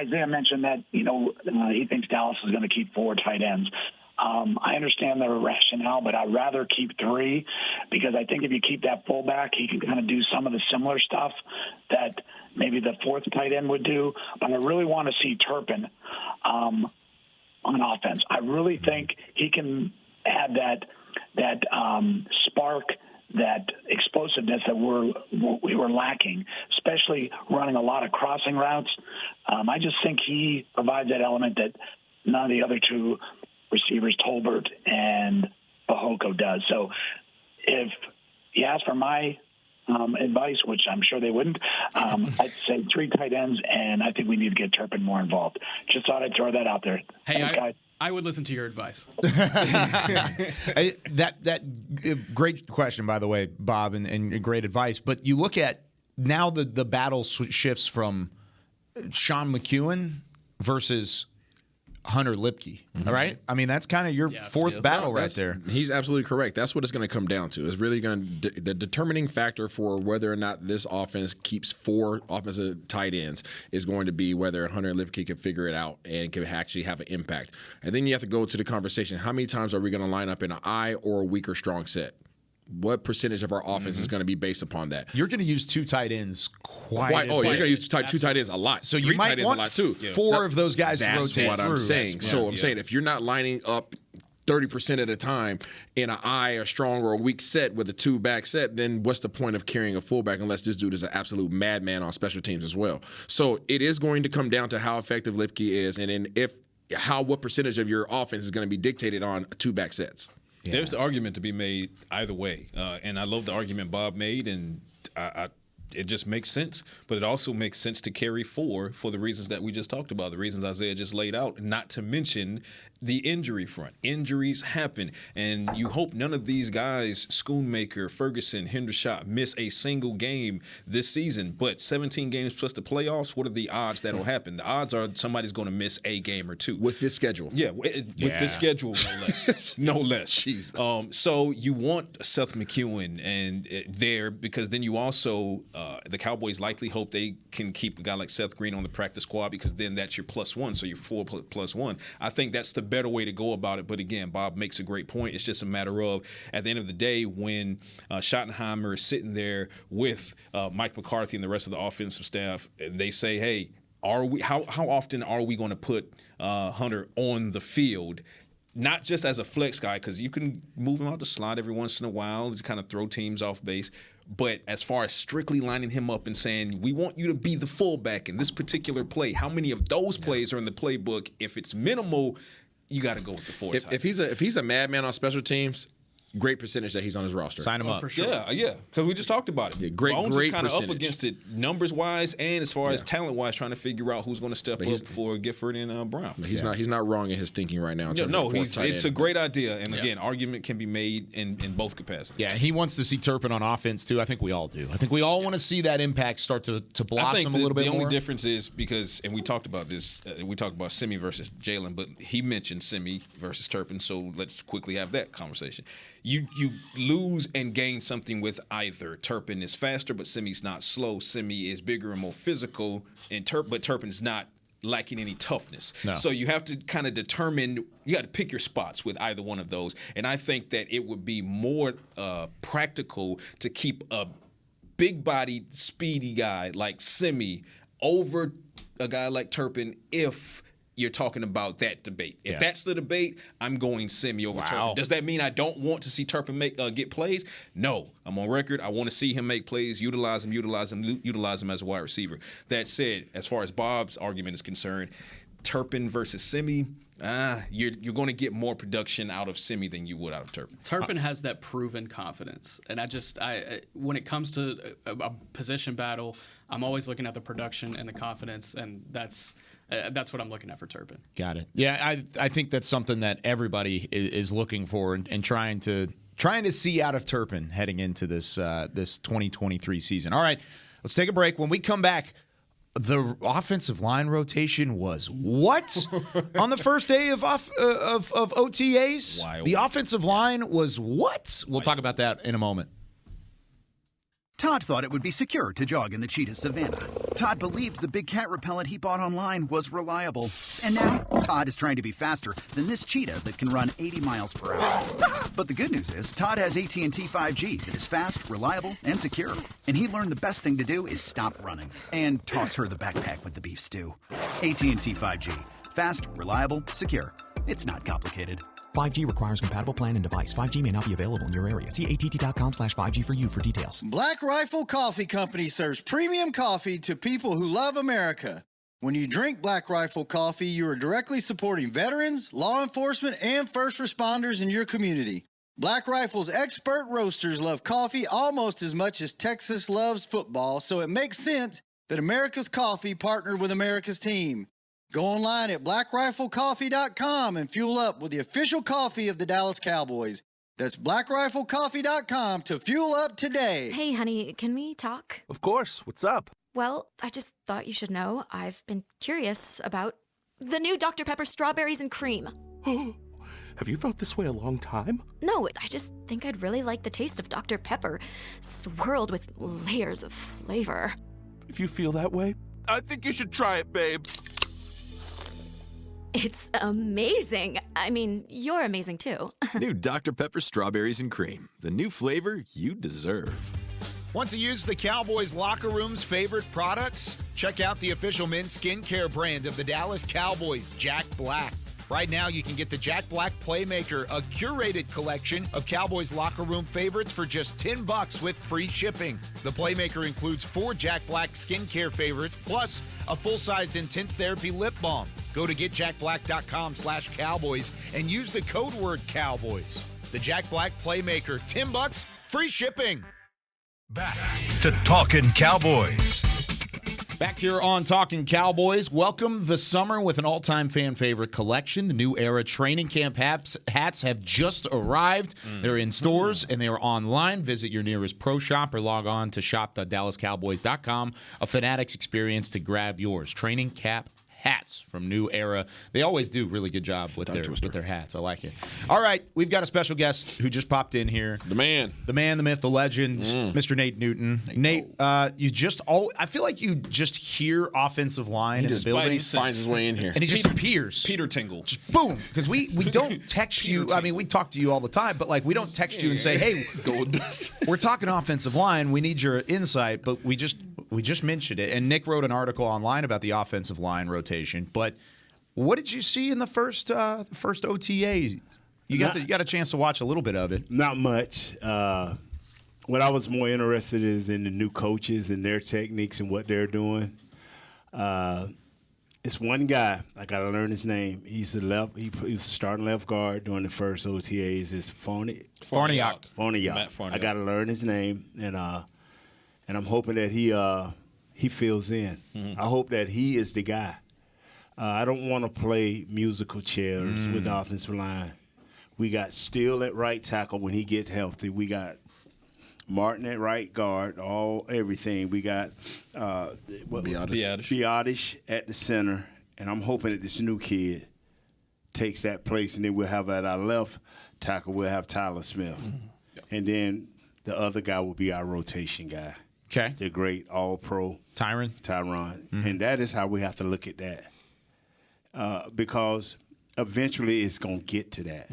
S16: Isaiah mentioned that he thinks Dallas is going to keep 4 tight ends. I understand their rationale, but I'd rather keep 3 because I think if you keep that fullback, he can kind of do some of the similar stuff that maybe the 4th tight end would do. But I really want to see Turpin on offense. I really think he can add that spark, that explosiveness that we were lacking, especially running a lot of crossing routes. I just think he provides that element that none of the other 2 receivers, Tolbert and Pahoko, does. So if you ask for my advice, which I'm sure they wouldn't, I'd say 3 tight ends, and I think we need to get Turpin more involved. Just thought I'd throw that out there.
S6: Hey,
S16: Thanks, guys.
S6: I would listen to your advice.
S4: That great question, by the way, Bob, and great advice. But you look at now the battle shifts from Sean McEwen versus Hunter Lipke, all right? I mean, that's kind of your fourth battle right there.
S5: He's absolutely correct. That's what it's going to come down to. It's really going to the determining factor for whether or not this offense keeps 4 offensive tight ends is going to be whether Hunter Lipke can figure it out and can actually have an impact. And then you have to go to the conversation, how many times are we going to line up in an I or a weak or strong set? What percentage of our offense is going to be based upon that?
S4: You're going to use 2 tight ends quite
S5: you're going to use 2 tight ends a lot.
S4: So you might want a lot too. 4 of those guys to rotate
S5: what
S4: through.
S5: I'm saying. So I'm saying if you're not lining up 30% of the time in an I, a strong or a weak set with a 2-back set, then what's the point of carrying a fullback unless this dude is an absolute madman on special teams as well? So it is going to come down to how effective Lipke is, and then what percentage of your offense is going to be dictated on 2-back sets.
S7: Yeah. There's the argument to be made either way, and I love the argument Bob made, and it just makes sense. But it also makes sense to carry 4 for the reasons that we just talked about, the reasons Isaiah just laid out, not to mention the injury front. Injuries happen, and you hope none of these guys, Schoonmaker, Ferguson, Hendershot, miss a single game this season. But 17 games plus the playoffs, what are the odds that'll happen? The odds are somebody's going to miss a game or 2.
S5: With this schedule.
S7: Yeah, with this schedule, no less. No less.
S5: Jesus.
S7: So you want Seth McEwen and there because then you also, the Cowboys likely hope they can keep a guy like Seth Green on the practice squad because then that's your +1, so you're 4 + 1. I think that's the better way to go about it. But again, Bob makes a great point. It's just a matter of, at the end of the day, when Schottenheimer is sitting there with Mike McCarthy and the rest of the offensive staff, and they say, hey, how often are we going to put Hunter on the field? Not just as a flex guy, because you can move him out the slot every once in a while to kind of throw teams off base. But as far as strictly lining him up and saying, we want you to be the fullback in this particular play, how many of those plays are in the playbook? If it's minimal, you got to go with the 4 type.
S5: If he's a madman on special teams, great percentage that he's on his roster.
S4: Sign him up.
S6: For sure.
S7: Yeah, because we just talked about it.
S5: Yeah, great
S7: Bones is kind of
S5: percentage.
S7: up against it numbers-wise and as far as talent-wise, trying to figure out who's going to step up for Gifford and Brown.
S5: He's not wrong in his thinking right now.
S7: It's a great idea. And again, argument can be made in both capacities.
S4: Yeah, he wants to see Turpin on offense too. I think we all do. I think we all want to see that impact start to blossom a little bit more.
S7: The only difference is because, and we talked about this, we talked about Simi versus Jalen, but he mentioned Simi versus Turpin, so let's quickly have that conversation. you lose and gain something with either. Turpin is faster, but Simi's not slow. Simi is bigger and more physical, but Turpin's not lacking any toughness.
S4: No.
S7: So you have to kind of determine, you got to pick your spots with either one of those. And I think that it would be more practical to keep a big-bodied, speedy guy like Simi over a guy like Turpin if you're talking about that debate. If that's the debate, I'm going Simi over Turpin. Does that mean I don't want to see Turpin get plays? No. I'm on record. I want to see him make plays, utilize him as a wide receiver. That said, as far as Bob's argument is concerned, Turpin versus Simi, you're going to get more production out of Simi than you would out of Turpin.
S6: Turpin has that proven confidence, and I when it comes to a position battle, I'm always looking at the production and the confidence, and that's what I'm looking at for Turpin.
S4: Got it. Yeah, I think that's something that everybody is looking for and trying to see out of Turpin heading into this 2023 season. All right, let's take a break. When we come back, the offensive line rotation was what on the first day of OTAs?
S7: Wild.
S4: The offensive line was what? We'll talk about that in a moment.
S8: Todd thought it would be secure to jog in the cheetah savanna. Todd believed the big cat repellent he bought online was reliable. And now, Todd is trying to be faster than this cheetah that can run 80 miles per hour. But the good news is, Todd has AT&T 5G that is fast, reliable, and secure. And he learned the best thing to do is stop running and toss her the backpack with the beef stew. AT&T 5G. Fast, reliable, secure. It's not complicated.
S9: 5G requires compatible plan and device. 5G may not be available in your area. See att.com/5G for you for details.
S10: Black Rifle Coffee Company serves premium coffee to people who love America. When you drink Black Rifle coffee, you are directly supporting veterans, law enforcement, and first responders in your community. Black Rifle's expert roasters love coffee almost as much as Texas loves football, so it makes sense that America's Coffee partnered with America's team. Go online at blackriflecoffee.com and fuel up with the official coffee of the Dallas Cowboys. That's blackriflecoffee.com to fuel up today.
S11: Hey, honey, can we talk?
S12: Of course. What's up?
S11: Well, I just thought you should know I've been curious about the new Dr. Pepper strawberries and cream.
S12: Have you felt this way a long time?
S11: No, I just think I'd really like the taste of Dr. Pepper, swirled with layers of flavor.
S12: If you feel that way, I think you should try it, babe.
S11: It's amazing. I mean, you're amazing too.
S13: New Dr. Pepper Strawberries and Cream. The new flavor you deserve.
S4: Want to use the Cowboys locker room's favorite products? Check out the official men's skincare brand of the Dallas Cowboys, Jack Black. Right now, you can get the Jack Black Playmaker, a curated collection of Cowboys locker room favorites for just $10 with free shipping. The Playmaker includes 4 Jack Black skincare favorites, plus a full-sized intense therapy lip balm. Go to getjackblack.com/Cowboys and use the code word Cowboys. The Jack Black Playmaker, $10, free shipping.
S1: Back to Talkin Cowboys.
S4: Back here on Talkin Cowboys, welcome the summer with an all-time fan favorite collection. The New Era training camp hats have just arrived. They're in stores and they are online. Visit your nearest pro shop or log on to shop.dallascowboys.com. A Fanatics experience to grab yours. Training cap hats from New Era. They always do a really good job with their hats. I like it. All right, we've got a special guest who just popped in here.
S5: The man,
S4: the myth, the legend, Mr. Nate Newton. Nate, I feel like you just hear offensive line in the building.
S5: He finds his way in here.
S4: And he just appears.
S7: Peter Tingle.
S4: Just boom. Because we don't text you. I mean, we talk to you all the time, but like we don't text you and say, hey, we're talking offensive line. We need your insight, but we just mentioned it. And Nick wrote an article online about the offensive line rotation. But what did you see in the first OTA? You got a chance to watch a little bit of it.
S17: Not much. What I was more interested in is in the new coaches and their techniques and what they're doing. It's one guy. I got to learn his name. He's He was starting left guard during the first OTAs. It's Farniok. I got to learn his name, and I'm hoping that he fills in. Mm-hmm. I hope that he is the guy. I don't want to play musical chairs with the offensive line. We got Steele at right tackle when he gets healthy. We got Martin at right guard, everything. We got Biotish at the center, and I'm hoping that this new kid takes that place, and then we'll have at our left tackle, we'll have Tyler Smith. And then the other guy will be our rotation guy.
S4: Okay.
S17: The great all-pro.
S4: Tyron.
S17: And that is how we have to look at that. Because eventually it's going to get to that.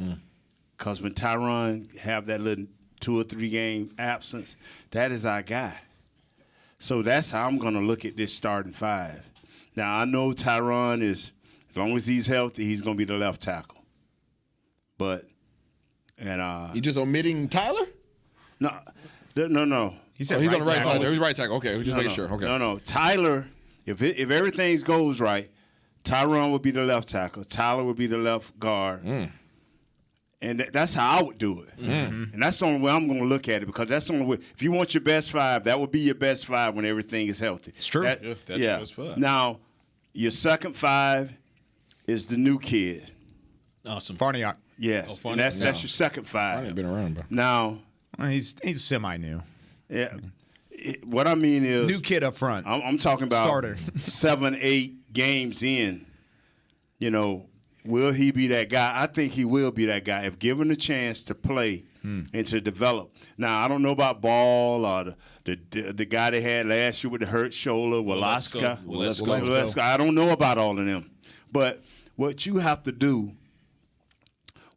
S17: Because when Tyron have that little 2 or 3 game absence, that is our guy. So that's how I'm going to look at this starting 5. Now, I know Tyron is, as long as he's healthy, he's going to be the left tackle. But,
S5: you just omitting Tyler?
S17: No.
S5: He said he's on the right side there. He's right tackle. Okay, we're just making sure. Okay.
S17: No. Tyler, if everything goes right, Tyron would be the left tackle. Tyler would be the left guard. And that's how I would do it. And that's the only way I'm going to look at it, because that's the only way. If you want your best 5, that would be your best 5 when everything is healthy.
S4: It's true.
S7: That's your best 5.
S17: Now, your second 5 is the new kid.
S7: Awesome.
S4: Farniok.
S17: Yes. And that's your second 5.
S5: Farniok been around, bro.
S17: Now,
S4: he's semi-new.
S17: Yeah. What I mean is,
S4: new kid up front.
S17: I'm talking about
S4: starter.
S17: 7-8 games in. Will he be that guy? I think he will be that guy if given a chance to play and to develop. Now, I don't know about Ball or the guy they had last year with the hurt shoulder, Waleska. I don't know about all of them. But what you have to do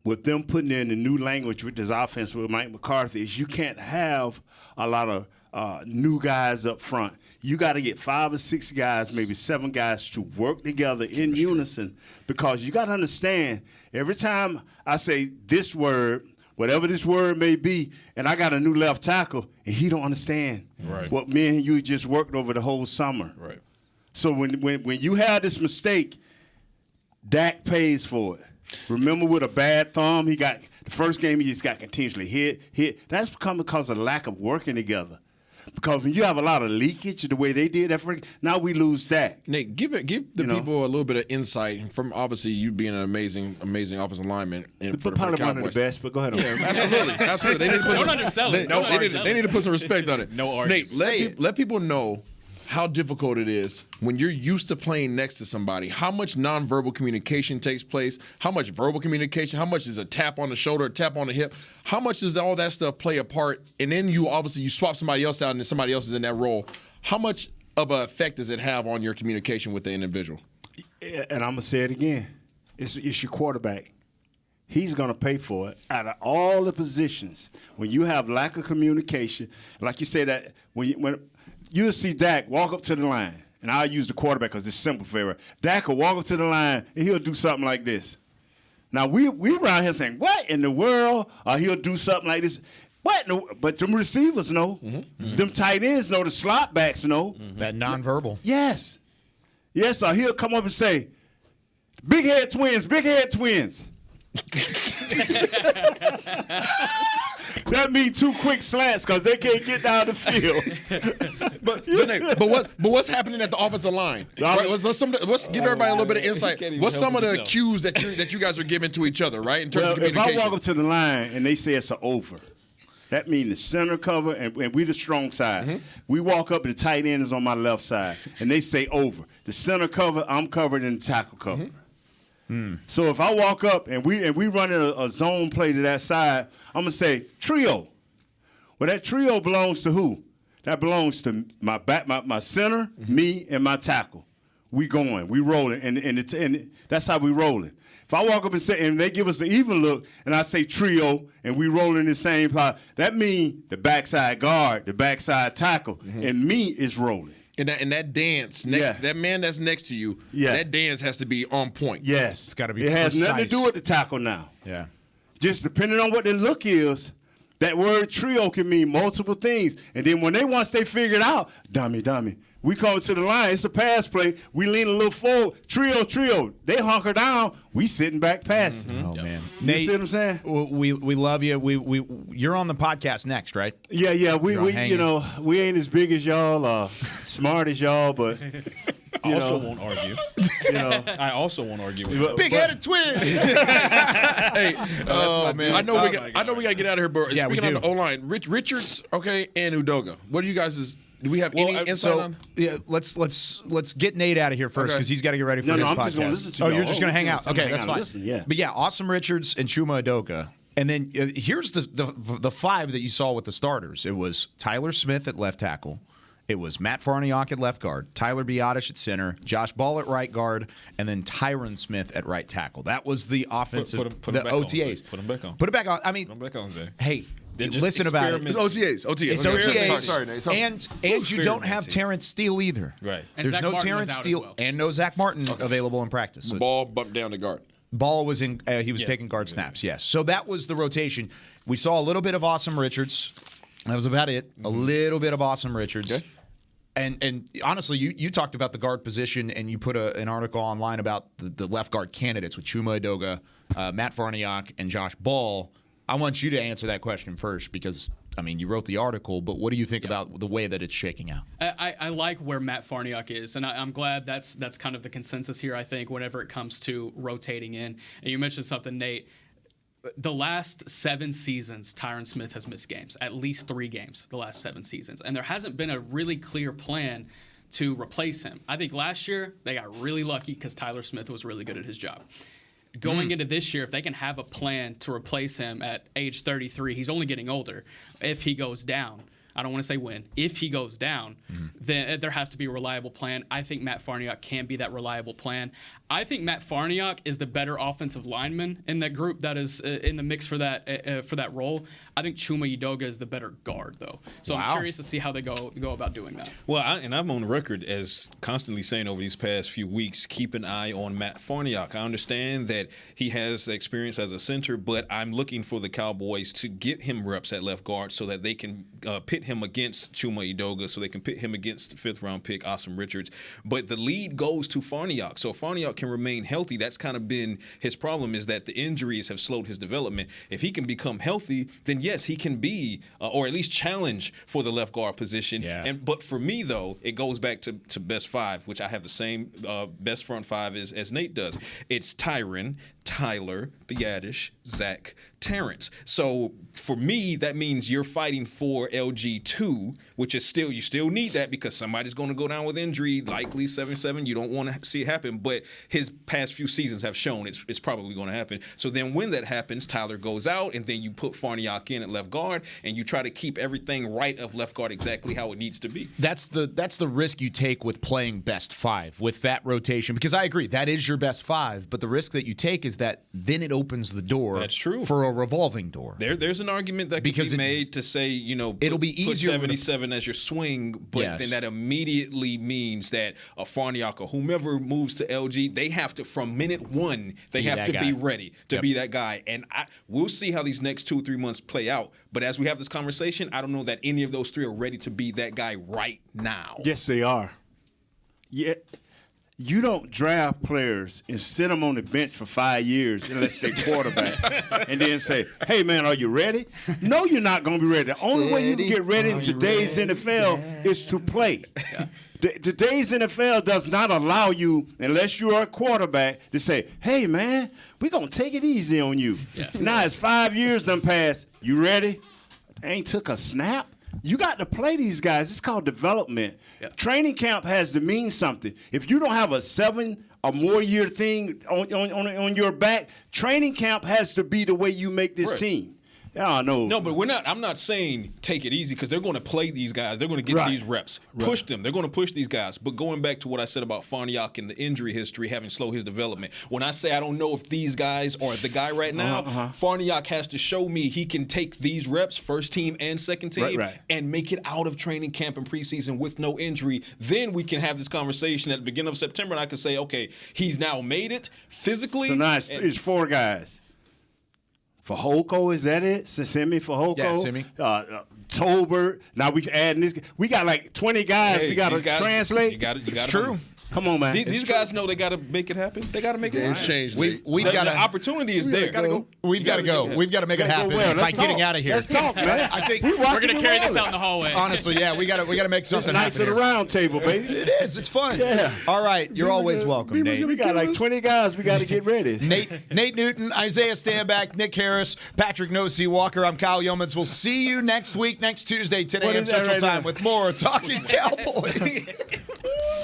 S17: with them putting in the new language with this offense with Mike McCarthy is you can't have a lot of new guys up front. You got to get 5 or 6 guys, maybe 7 guys to work together in unison, because you got to understand, every time I say this word, whatever this word may be, and I got a new left tackle, and he don't understand what me and you just worked over the whole summer.
S7: Right.
S17: So when you have this mistake, Dak pays for it. Remember, with a bad thumb, he got the first game he just got continuously hit. That's become because of lack of working together. Because when you have a lot of leakage the way they did that, now we lose Dak.
S5: Nate, give the people a little bit of insight from obviously you being an amazing offensive lineman.
S17: Probably one of the best, but go ahead.
S5: Yeah, absolutely. They need to put
S6: Don't undersell it.
S5: They need to put some respect on it.
S7: Nate,
S5: let people know how difficult it is when you're used to playing next to somebody. How much nonverbal communication takes place? How much verbal communication? How much is a tap on the shoulder, a tap on the hip? How much does all that stuff play a part? And then you swap somebody else out and then somebody else is in that role. How much of an effect does it have on your communication with the individual?
S17: And I'm going to say it again. It's your quarterback. He's going to pay for it out of all the positions. When you have lack of communication, like you say that when you'll see Dak walk up to the line, and I'll use the quarterback because it's simple for everyone. Dak will walk up to the line, and he'll do something like this. Now, we around here saying, what in the world? Or he'll do something like this. What? But them receivers know. Them tight ends know. The slot backs know.
S4: That nonverbal.
S17: Yes. Yes, or he'll come up and say, big head twins. That means 2 quick slants because they can't get down the field.
S5: but what's happening at the offensive line? Right? Let's give everybody a little bit of insight. What's some of the cues that you guys are giving to each other, right? In terms of communication.
S17: If I walk up to the line and they say it's an over, that means the center cover and we the strong side. We walk up and the tight end is on my left side, and they say over. The center cover, I'm covered in the tackle cover. So if I walk up and we run a zone play to that side, I'm going to say trio. Well, that trio belongs to who? That belongs to my center, me, and my tackle. We rolling, and that's how we rolling. If I walk up and they give us an even look, and I say trio, and we rolling the same plot, that means the backside guard, the backside tackle, and me is rolling.
S5: And that dance that man that's next to you, that dance has to be on point.
S17: Yes.
S4: It's got to be
S17: It
S4: precise.
S17: has nothing to do with the tackle now.
S4: Yeah.
S17: Just depending on what the look is, that word trio can mean multiple things. And then once they figure it out, dummy, we come to the line. It's a pass play. We lean a little forward. Trio. They hunker down. We sitting back passing.
S4: Oh, man.
S17: You
S4: Nate,
S17: see what I'm saying?
S4: We love you. You're on the podcast next, right?
S17: Yeah. We ain't as big as y'all or smart as y'all, but
S7: I also won't argue. I also won't argue with you.
S4: Big-headed twins.
S5: Hey, man. I know we got to get out of here, but speaking on the O-line, Richards, and Udoga. What are you guys' Do we have any insight on?
S4: Yeah, let's get Nate out of here first because he's got to get ready for his
S17: I'm
S4: podcast.
S17: just gonna listen to
S4: you're
S17: y'all.
S4: just going to hang out. Okay, that's fine.
S17: Listen, yeah.
S4: But yeah, Awesome Richards and Chuma Edoga. And then here's the five that you saw with the starters. It was Tyler Smith at left tackle. It was Matt Farniok at left guard, Tyler Biotish at center, Josh Ball at right guard, and then Tyron Smith at right tackle. That was the offensive,
S7: put
S4: the
S7: him back
S4: OTAs.
S7: On. Put him back on.
S4: Put it back on. I mean,
S7: put him back on, Zay.
S4: Hey,
S7: They're just
S4: listen about it.
S5: It's OTAs.
S4: It's OTAs.
S5: Sorry, Nate.
S4: And you don't have Terrence Steele either.
S7: Right.
S6: And
S4: There's
S6: Zach
S4: no
S6: Martin
S4: Terrence
S6: was out as
S4: Steele
S6: well.
S4: and no Zach Martin available in practice. So
S5: Ball bumped down to guard.
S4: Ball was in. He was taking guard snaps. Yes. So that was the rotation. We saw a little bit of Awesome Richards. That was about it. A little bit of Awesome Richards.
S5: Okay.
S4: And honestly, you talked about the guard position, and you put an article online about the left guard candidates with Chuma Edoga, Matt Farniok, and Josh Ball. I want you to answer that question first because, I mean, you wrote the article, but what do you think about the way that it's shaking out?
S6: I like where Matt Farniok is, and I'm glad that's kind of the consensus here, I think, whenever it comes to rotating in. And you mentioned something, Nate. The last 7 seasons, Tyron Smith has missed games, at least 3 games the last 7 seasons. And there hasn't been a really clear plan to replace him. I think last year they got really lucky because Tyler Smith was really good at his job. Going into this year, if they can have a plan to replace him at age 33, he's only getting older. If he goes down, I don't want to say when. If he goes down, then there has to be a reliable plan. I think Matt Farniok can be that reliable plan. I think Matt Farniok is the better offensive lineman in that group that is in the mix for that role. I think Chuma Edoga is the better guard, though. So I'm curious to see how they go about doing that.
S7: Well, I'm on record as constantly saying over these past few weeks, keep an eye on Matt Farniok. I understand that he has experience as a center, but I'm looking for the Cowboys to get him reps at left guard so that they can pit him against Chuma Edoga, so they can pit him against the 5th-round pick, Awesome Richards. But the lead goes to Farniok. So if Farniok can remain healthy, that's kind of been his problem, is that the injuries have slowed his development. If he can become healthy, then yes, he can be, or at least challenge for the left guard position.
S4: Yeah.
S7: But for me, though, it goes back to best 5, which I have the same best front 5 as Nate does. It's Tyron, Tyler, Biotish, Zach, Terrence. So for me, that means you're fighting for LG2, which is you still need that because somebody's going to go down with injury, likely 7-7. You don't want to see it happen, but his past few seasons have shown it's probably going to happen. So then when that happens, Tyler goes out, and then you put Farniok in at left guard, and you try to keep everything right of left guard exactly how it needs to be.
S4: That's the risk you take with playing best 5 with that rotation, because I agree that is your best 5, but the risk that you take is that then it opens the door.
S7: That's true.
S4: For a revolving door.
S7: There's an argument that could be made to say,
S4: it'll be easier
S7: put 77 as your swing, but then that immediately means that a Farniok or whomever moves to LG, they have to, from minute 1, they have to be ready to be that guy. And we'll see how these next 2 or 3 months play out. But as we have this conversation, I don't know that any of those 3 are ready to be that guy right now.
S17: Yes, they are. Yeah. You don't draft players and sit them on the bench for 5 years unless they're quarterbacks and then say, hey, man, are you ready? No, you're not going to be ready. The only way you can get ready in today's NFL is to play. Yeah. Today's NFL does not allow you, unless you're a quarterback, to say, hey, man, we're going to take it easy on you. Yeah. Now it's 5 years done passed. You ready? Ain't took a snap. You got to play these guys. It's called development. Yep. Training camp has to mean something. If you don't have a 7 or more year thing on your back, training camp has to be the way you make this team. Yeah, I know.
S7: No, but I'm not saying take it easy because they're going to play these guys. They're going to get these reps. Push them. They're going to push these guys. But going back to what I said about Farniok and the injury history having slowed his development, when I say I don't know if these guys are the guy right now, Farniok has to show me he can take these reps, first team and second team, and make it out of training camp and preseason with no injury. Then we can have this conversation at the beginning of September, and I can say, okay, he's now made it physically.
S17: So now it's 4 guys. For Holko, is that it? Simi for Holko?
S4: Yeah, Simi.
S17: Tolbert. Now we adding this. We got like 20 guys we got to translate.
S7: You got
S4: It's true.
S17: Come on, man.
S7: These guys know they got to make it happen. They got to make it happen.
S5: Changed.
S7: The opportunity is there.
S4: We've got to go. We've got to make it happen by getting out of here.
S17: Let's talk, man.
S4: I think
S6: we're going to carry this out in the hallway.
S4: Honestly, yeah, we got to make something happen.
S17: Nice at the round table, baby.
S4: It is. It's fun.
S17: Yeah.
S4: All right. You're always welcome, Nate.
S17: We got like 20 guys. We got to get ready.
S4: Nate Newton, Isaiah Stanback, Nick Harris, Patrick Nosey Walker. I'm Kyle Yeomans. We'll see you next week, next Tuesday, 10 a.m. Central Time with more Talkin Cowboys.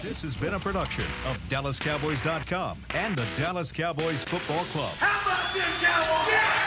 S1: This has been a production of DallasCowboys.com and the Dallas Cowboys Football Club.
S2: How about this, Cowboys? Yeah!